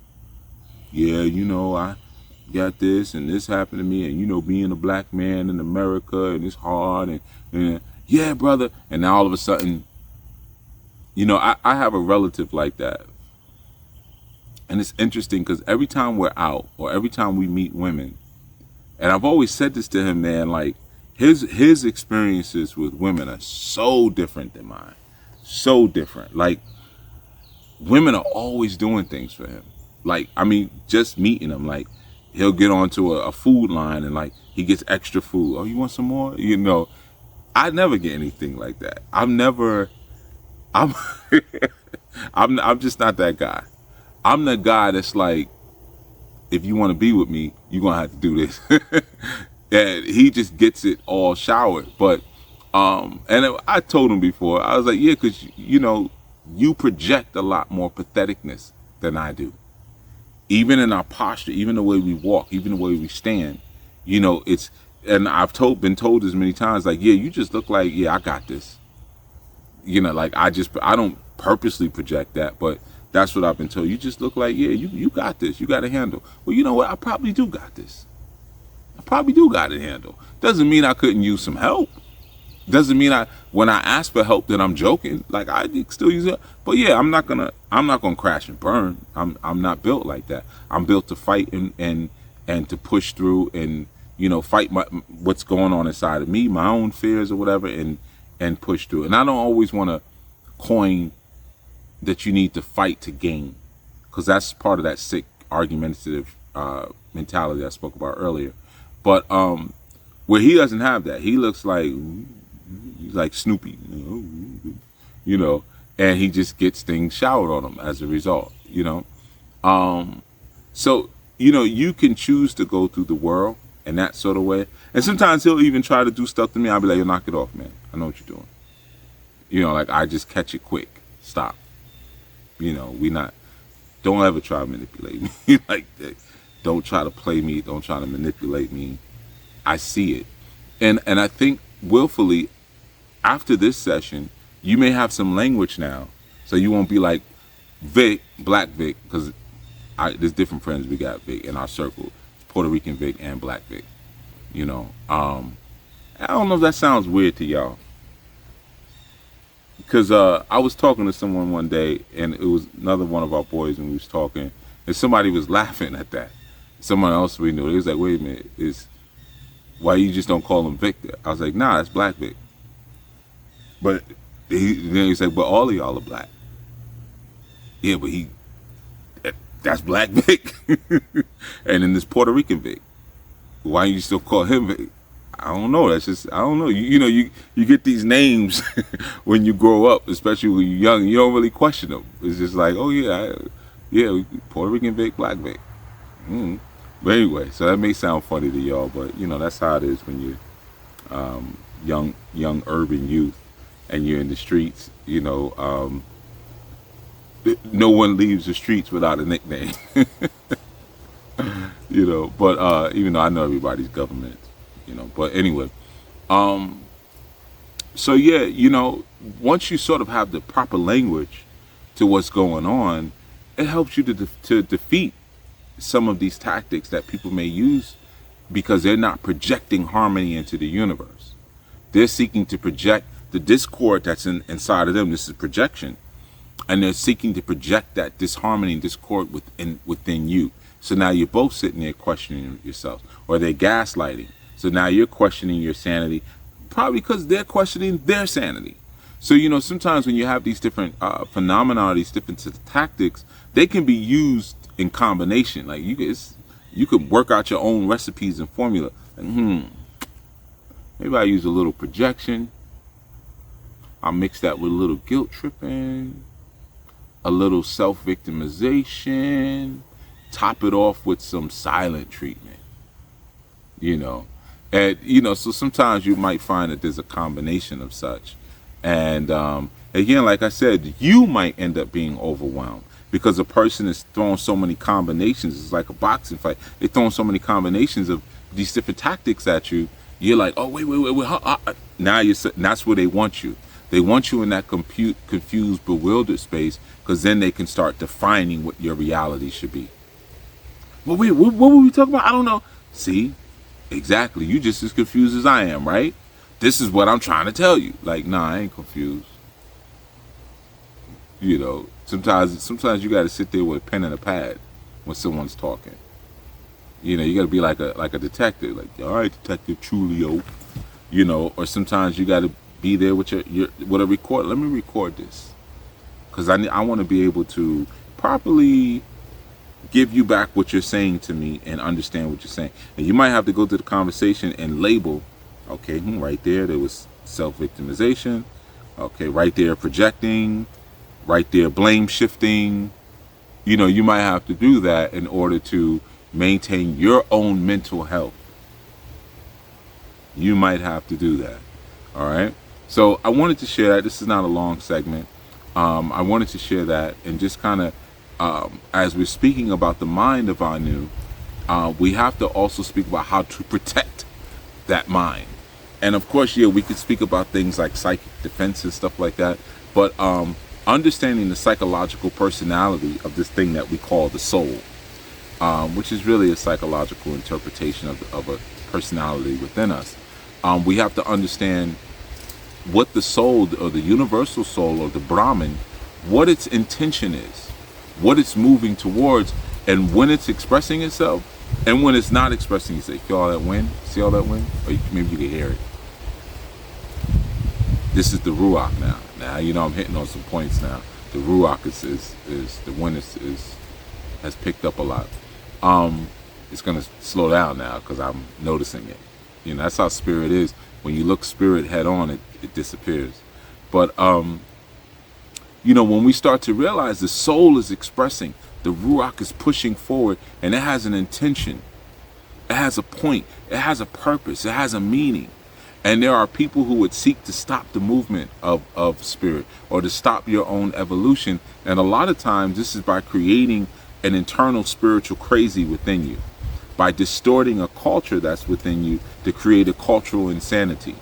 Yeah, you know, I got this and this happened to me, and you know, being a black man in America and it's hard and yeah, brother. And now all of a sudden, you know, I have a relative like that. And it's interesting because every time we're out or every time we meet women, and I've always said this to him, man, like his experiences with women are so different than mine. So different. Like, women are always doing things for him. Like, I mean, just meeting him, like, he'll get onto a food line and like he gets extra food. Oh, you want some more? You know, I never get anything like that. I'm I'm just not that guy. I'm the guy that's like, if you want to be with me, you're gonna have to do this. And he just gets it all showered. But and I told him before, I was like, yeah, because you know, you project a lot more patheticness than I do. Even in our posture, even the way we walk, even the way we stand, you know, it's, and I've been told this many times, like, yeah, you just look like, yeah, I got this. You know, like I don't purposely project that, but that's what I've been told. You just look like, yeah, you got this. You got a handle. Well, you know what? I probably do got this. I probably do got a handle. Doesn't mean I couldn't use some help. Doesn't mean when I ask for help that I'm joking. Like, I still use it. But yeah, I'm not gonna crash and burn. I'm not built like that. I'm built to fight and to push through and, fight what's going on inside of me, my own fears or whatever, and push through. And I don't always want to coin that you need to fight to gain, because that's part of that sick argumentative mentality I spoke about earlier. But where he doesn't have that, he looks like Snoopy, and he just gets things showered on him as a result, So, you can choose to go through the world in that sort of way. And sometimes he'll even try to do stuff to me. I'll be like, "You knock it off, man. I know what you're doing." Like, I just catch it quick. Stop. Don't ever try to manipulate me like that. Don't try to play me. Don't try to manipulate me. I see it. And I think willfully, after this session, you may have some language now. So you won't be like Vic, Black Vic, because there's different friends we got, Vic, in our circle. Puerto Rican Vic and Black Vic. I don't know if that sounds weird to y'all. Because I was talking to someone one day, and it was another one of our boys, and we was talking, and somebody was laughing at that. Someone else we knew, he was like, "Wait a minute, why you just don't call him Victor?" I was like, "Nah, that's Black Vic." But then he said, "But all of y'all are black." Yeah, but that's Black Vic. And then this Puerto Rican Vic. Why you still call him Vic? I don't know. That's just, I don't know. You get these names when you grow up, especially when you're young. You don't really question them. It's just like, oh yeah, Puerto Rican Vic, Black Vic. But anyway, so that may sound funny to y'all, but that's how it is when you're young urban youth and you're in the streets. No one leaves the streets without a nickname. But even though I know everybody's government. But anyway, so yeah, once you sort of have the proper language to what's going on, it helps you to defeat some of these tactics that people may use, because they're not projecting harmony into the universe. They're seeking to project the discord that's inside of them. This is projection, and they're seeking to project that disharmony and discord within you. So now you're both sitting there questioning yourself, or they're gaslighting. So now you're questioning your sanity, probably because they're questioning their sanity. So, sometimes when you have these different phenomena, these different tactics, they can be used in combination. Like you could work out your own recipes and formula. Like, maybe I use a little projection. I'll mix that with a little guilt tripping, a little self-victimization, top it off with some silent treatment, And, so sometimes you might find that there's a combination of such. And again, like I said, you might end up being overwhelmed because a person is throwing so many combinations. It's like a boxing fight. They're throwing so many combinations of these different tactics at you. You're like, oh, wait. Now that's where they want you. They want you in that confused, bewildered space, because then they can start defining what your reality should be. Well, wait, what were we talking about? I don't know. See? Exactly. You just as confused as I am, right? This is what I'm trying to tell you. Like, nah, I ain't confused. Sometimes you got to sit there with a pen and a pad when someone's talking. You got to be like a detective. Like, all right, Detective Trulio. Or sometimes you got to be there with with a recorder. Let me record this, because I want to be able to properly give you back what you're saying to me and understand what you're saying. And you might have to go to the conversation and label, okay, right there was self-victimization. Okay, right there projecting. Right there blame shifting. You might have to do that in order to maintain your own mental health. You might have to do that. All right. So I wanted to share that. This is not a long segment. I wanted to share that, and just kind of, as we're speaking about the mind of Anu, we have to also speak about how to protect that mind. And of course, we could speak about things like psychic defense and stuff like that. But understanding the psychological personality of this thing that we call the soul, which is really a psychological interpretation of a personality within us. We have to understand what the soul or the universal soul or the Brahman, what its intention is, what it's moving towards, and when it's expressing itself and when it's not expressing itself. You feel all that wind? See all that wind? Or maybe you can hear it. This is the Ruach now. Now, you know, I'm hitting on some points now. The Ruach is the wind has picked up a lot. It's going to slow down now because I'm noticing it. You know, that's how spirit is. When you look spirit head on, it disappears. But, you know, when we start to realize the soul is expressing, the Ruach is pushing forward, and it has an intention. It has a point. It has a purpose. It has a meaning. And there are people who would seek to stop the movement of spirit or to stop your own evolution. And a lot of times this is by creating an internal spiritual crazy within you, by distorting a culture that's within you to create a cultural insanity.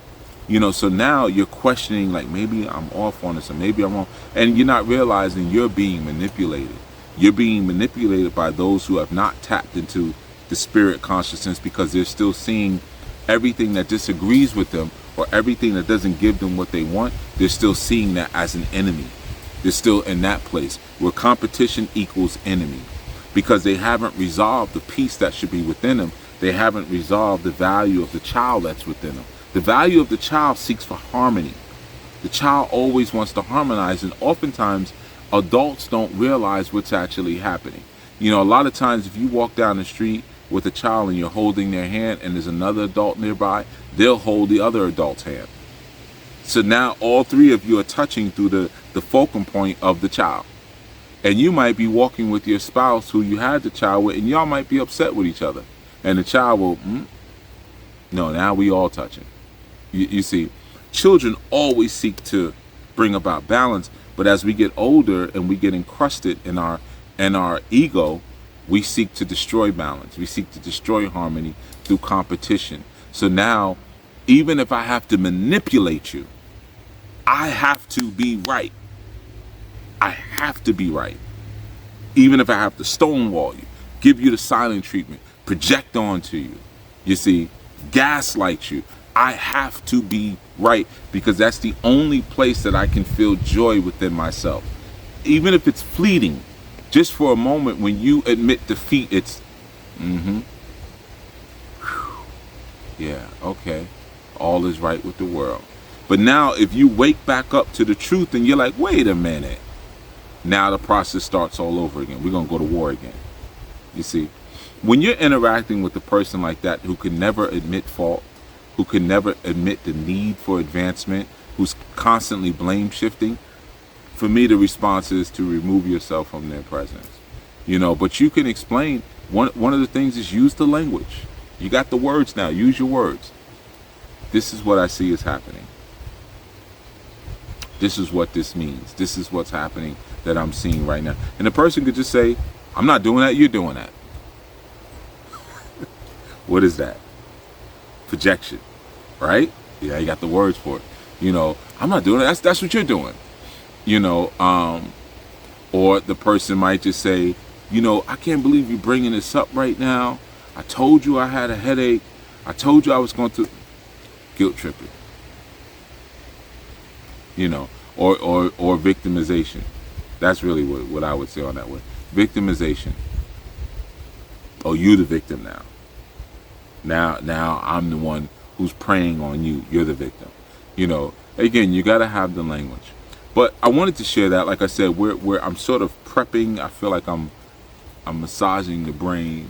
You know, so now you're questioning, like, maybe I'm off on this or maybe I'm wrong. And you're not realizing you're being manipulated. You're being manipulated by those who have not tapped into the spirit consciousness because they're still seeing everything that disagrees with them or everything that doesn't give them what they want. They're still seeing that as an enemy. They're still in that place where competition equals enemy because they haven't resolved the peace that should be within them. They haven't resolved the value of the child that's within them. The value of the child seeks for harmony. The child always wants to harmonize, and oftentimes adults don't realize what's actually happening. You know, a lot of times if you walk down the street with a child and you're holding their hand and there's another adult nearby, they'll hold the other adult's hand. So now all three of you are touching through the fulcrum point of the child. And you might be walking with your spouse who you had the child with, and y'all might be upset with each other. And the child will, no, now we all touching. You see, children always seek to bring about balance, but as we get older and we get encrusted in our ego, we seek to destroy balance. We seek to destroy harmony through competition. So now, even if I have to manipulate you, I have to be right. I have to be right. Even if I have to stonewall you, give you the silent treatment, project onto you, you see, gaslight you, I have to be right because that's the only place that I can feel joy within myself. Even if it's fleeting, just for a moment, when you admit defeat, it's, yeah, okay, all is right with the world. But now if you wake back up to the truth and you're like, wait a minute, now the process starts all over again. We're going to go to war again. You see, when you're interacting with a person like that who can never admit fault, who can never admit the need for advancement, who's constantly blame shifting, for me the response is to remove yourself from their presence. You know, but you can explain. One of the things is use the language. You got the words now. Use your words. This is what I see is happening. This is what this means. This is what's happening that I'm seeing right now. And the person could just say, I'm not doing that, you're doing that. What is that? Projection, right? Yeah, you got the words for it. You know, I'm not doing it, that's what you're doing. You know, or the person might just say, you know, I can't believe you're bringing this up right now. I told you I had a headache. I told you I was going to guilt tripping. You know, or victimization. That's really what I would say on that one. Victimization. Oh, you the victim now. Now I'm the one who's preying on you. You're the victim. You know, again, you got to have the language. But I wanted to share that. Like I said, where I'm sort of prepping. I feel like I'm massaging the brain.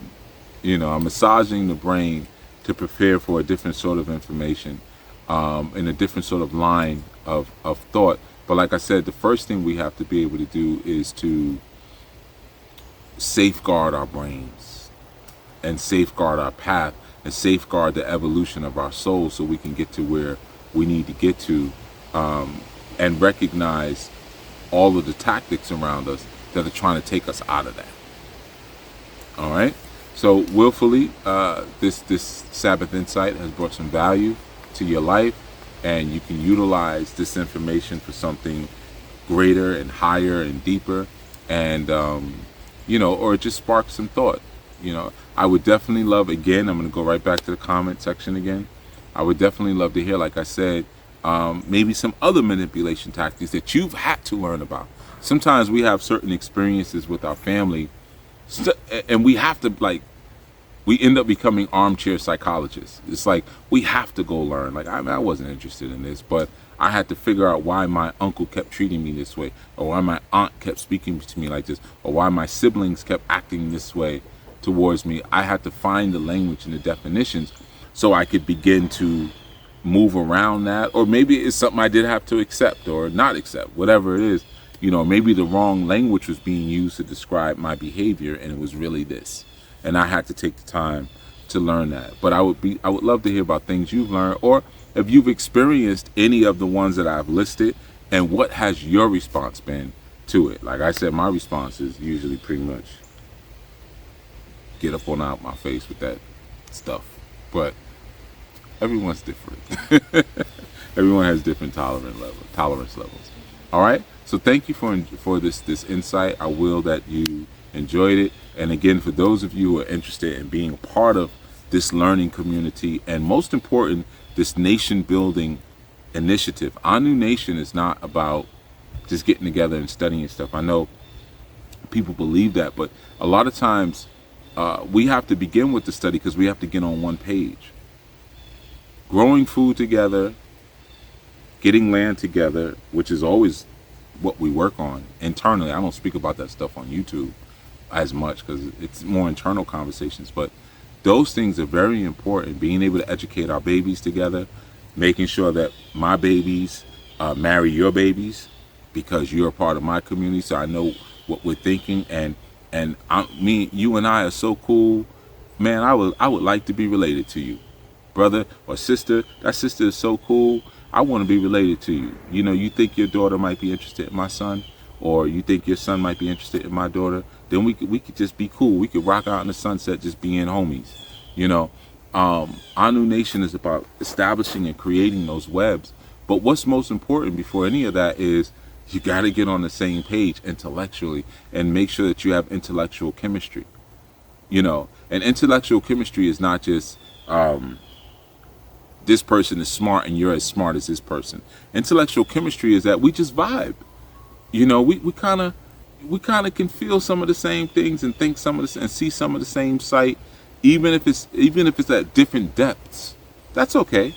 You know, I'm massaging the brain to prepare for a different sort of information, in a different sort of line of thought. But like I said, the first thing we have to be able to do is to safeguard our brains and safeguard our path and safeguard the evolution of our soul so we can get to where we need to get to, and recognize all of the tactics around us that are trying to take us out of that. All right. So willfully, this Sabbath Insight has brought some value to your life, and you can utilize this information for something greater and higher and deeper, and you know, or just spark some thought. You know, I would definitely love, again, I'm going to go right back to the comment section again. I would definitely love to hear, like I said, maybe some other manipulation tactics that you've had to learn about. Sometimes we have certain experiences with our family, and we have to, like, we end up becoming armchair psychologists. It's like we have to go learn. Like, I wasn't interested in this, but I had to figure out why my uncle kept treating me this way, or why my aunt kept speaking to me like this, or why my siblings kept acting this way towards me. I had to find the language and the definitions so I could begin to move around that. Or maybe it's something I did have to accept or not accept, whatever it is. Maybe the wrong language was being used to describe my behavior, and it was really this. And I had to take the time to learn that. But I would love to hear about things you've learned, or if you've experienced any of the ones that I've listed, and what has your response been to it. Like I said, my response is usually pretty much get up on out my face with that stuff. But everyone's different. Everyone has different tolerance levels. All right. So thank you for this insight. I will that you enjoyed it. And again, for those of you who are interested in being a part of this learning community, and most important, this nation building initiative, Anu Nation is not about just getting together and studying stuff. I know people believe that, but a lot of times we have to begin with the study because we have to get on one page. Growing food together, getting land together, which is always what we work on internally. I don't speak about that stuff on YouTube as much because it's more internal conversations, but those things are very important. Being able to educate our babies together, making sure that my babies marry your babies because you're a part of my community, so I know what we're thinking. And you and I are so cool, man. I would like to be related to you, brother or sister. That sister is so cool. I want to be related to you. You think your daughter might be interested in my son, or you think your son might be interested in my daughter, then we could just be cool. We could rock out in the sunset just being homies. Anu Nation is about establishing and creating those webs. But what's most important before any of that is you got to get on the same page intellectually and make sure that you have intellectual chemistry. And intellectual chemistry is not just this person is smart and you're as smart as this person. Intellectual chemistry is that we just vibe. We kind of can feel some of the same things and think some of the and see some of the same sight, even if it's at different depths. That's okay.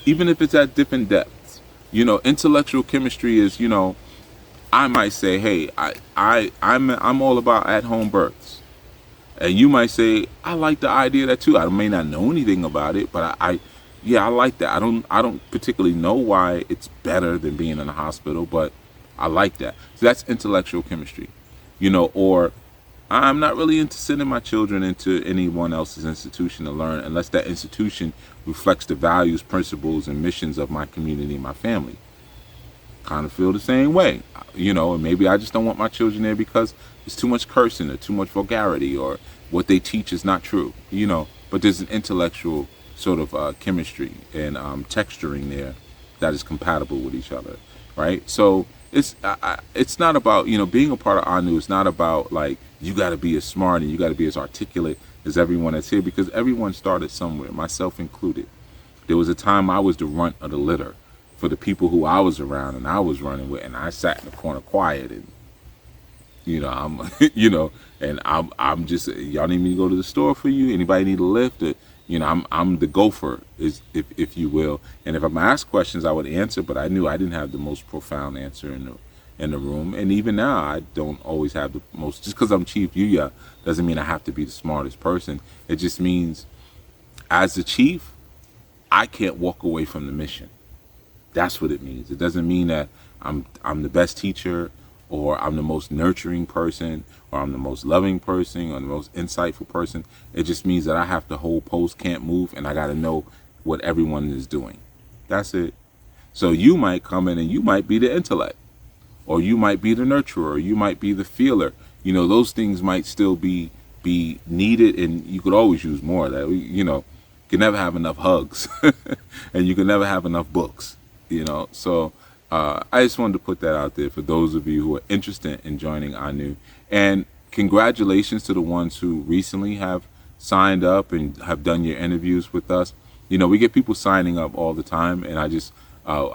Even if it's at different depths. Intellectual chemistry is, I might say, hey, I'm all about at-home births. And you might say, I like the idea of that too. I may not know anything about it, but I like that. I don't particularly know why it's better than being in a hospital, but I like that. So that's intellectual chemistry. Or I'm not really into sending my children into anyone else's institution to learn unless that institution reflects the values, principles, and missions of my community and my family. Kind of feel the same way. And maybe I just don't want my children there because there's too much cursing or too much vulgarity, or what they teach is not true. But there's an intellectual sort of chemistry and texturing there that is compatible with each other, right? So it's not about, being a part of Anu is not about like you got to be as smart and you got to be as articulate as everyone that's here, because everyone started somewhere, myself included. There was a time I was the runt of the litter for the people who I was around and I was running with, and I sat in the corner quiet, and I'm and I'm just, y'all need me to go to the store for you? Anybody need a lift? I'm the gopher, if you will. And if I'm asked questions, I would answer, but I knew I didn't have the most profound answer in the room. And even now, I don't always have the most. Just because I'm Chief Yuya doesn't mean I have to be the smartest person. It just means, as the chief, I can't walk away from the mission. That's what it means. It doesn't mean that I'm the best teacher, or I'm the most nurturing person, or I'm the most loving person, or the most insightful person. It just means that I have to hold post, can't move, and I got to know what everyone is doing. That's it. So you might come in and you might be the intellect, or you might be the nurturer, or you might be the feeler. Those things might still be needed, and you could always use more of that. You can never have enough hugs, and you can never have enough books. So I just wanted to put that out there for those of you who are interested in joining Anu. And congratulations to the ones who recently have signed up and have done your interviews with us. We get people signing up all the time, and I just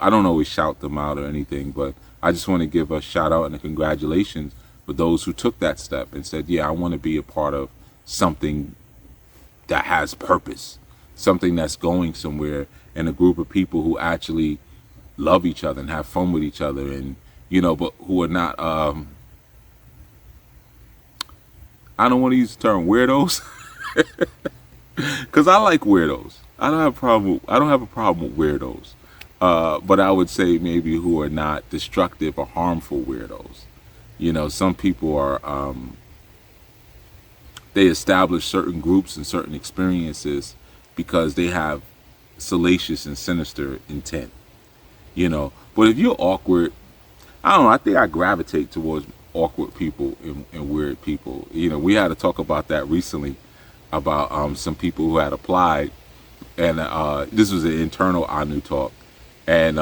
I don't always shout them out or anything, but I just want to give a shout out and a congratulations for those who took that step and said, yeah, I want to be a part of something that has purpose, something that's going somewhere, and a group of people who actually love each other and have fun with each other, and but who are not I don't want to use the term weirdos because I like weirdos. I don't have a problem with weirdos, but I would say maybe who are not destructive or harmful weirdos. Some people are they establish certain groups and certain experiences because they have salacious and sinister intent. But if you're awkward, I don't know, I think I gravitate towards awkward people and weird people. We had to talk about that recently about some people who had applied, and this was an internal ANU talk, and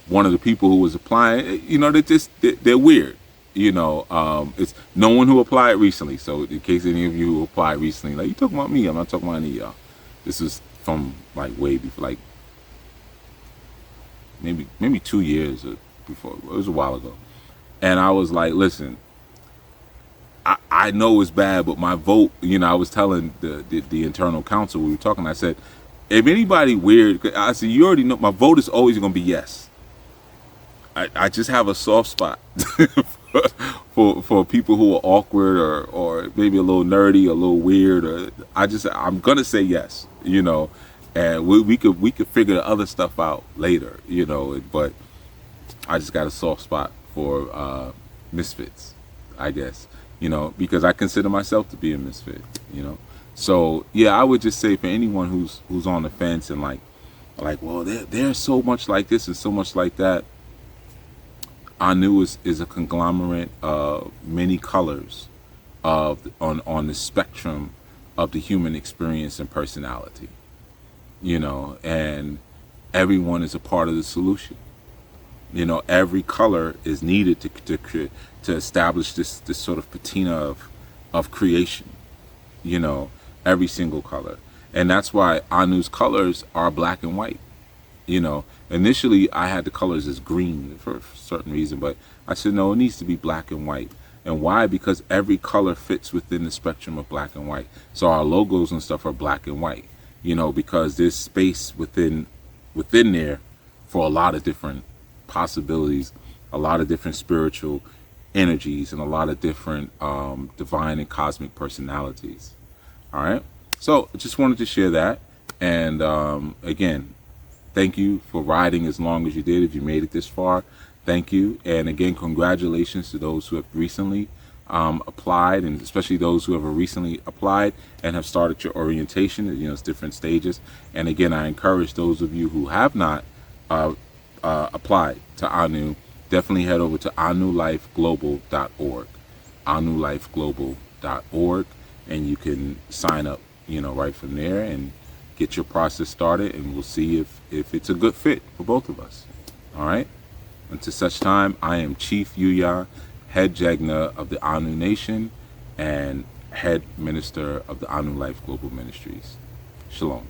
one of the people who was applying, they're weird. It's no one who applied recently. So in case any of you who applied recently, like, you talking about me, I'm not talking about any of y'all. This is from like way before, like maybe 2 years before. It was a while ago. And I was like, listen, I know it's bad, but my vote, I was telling the internal council, we were talking, I said, if anybody weird, I said, you already know, my vote is always going to be yes. I just have a soft spot for people who are awkward or maybe a little nerdy, a little weird, or I'm going to say yes, and we could figure the other stuff out later, but I just got a soft spot for misfits, I guess, because I consider myself to be a misfit, So yeah, I would just say for anyone who's on the fence and like, well, they're so much like this and so much like that. ANU is a conglomerate of many colors on the spectrum of the human experience and personality, and everyone is a part of the solution. Every color is needed to establish this sort of patina of creation, every single color. And that's why ANU's colors are black and white. Initially I had the colors as green for a certain reason, but I said, no, it needs to be black and white. And why? Because every color fits within the spectrum of black and white. So our logos and stuff are black and white, because there's space within there for a lot of different possibilities, a lot of different spiritual energies, and a lot of different divine and cosmic personalities. All right. So I just wanted to share that. And again, thank you for riding as long as you did. If you made it this far, thank you. And again, congratulations to those who have recently applied, and especially those who have recently applied and have started your orientation. It's different stages. And again, I encourage those of you who have not applied to ANU, definitely head over to anulifeglobal.org, anulifeglobal.org, and you can sign up, right from there and get your process started, and we'll see if it's a good fit for both of us. All right. Until such time, I am Chief Yuya, head Jegna of the ANU Nation and head minister of the ANU Life Global Ministries. Shalom.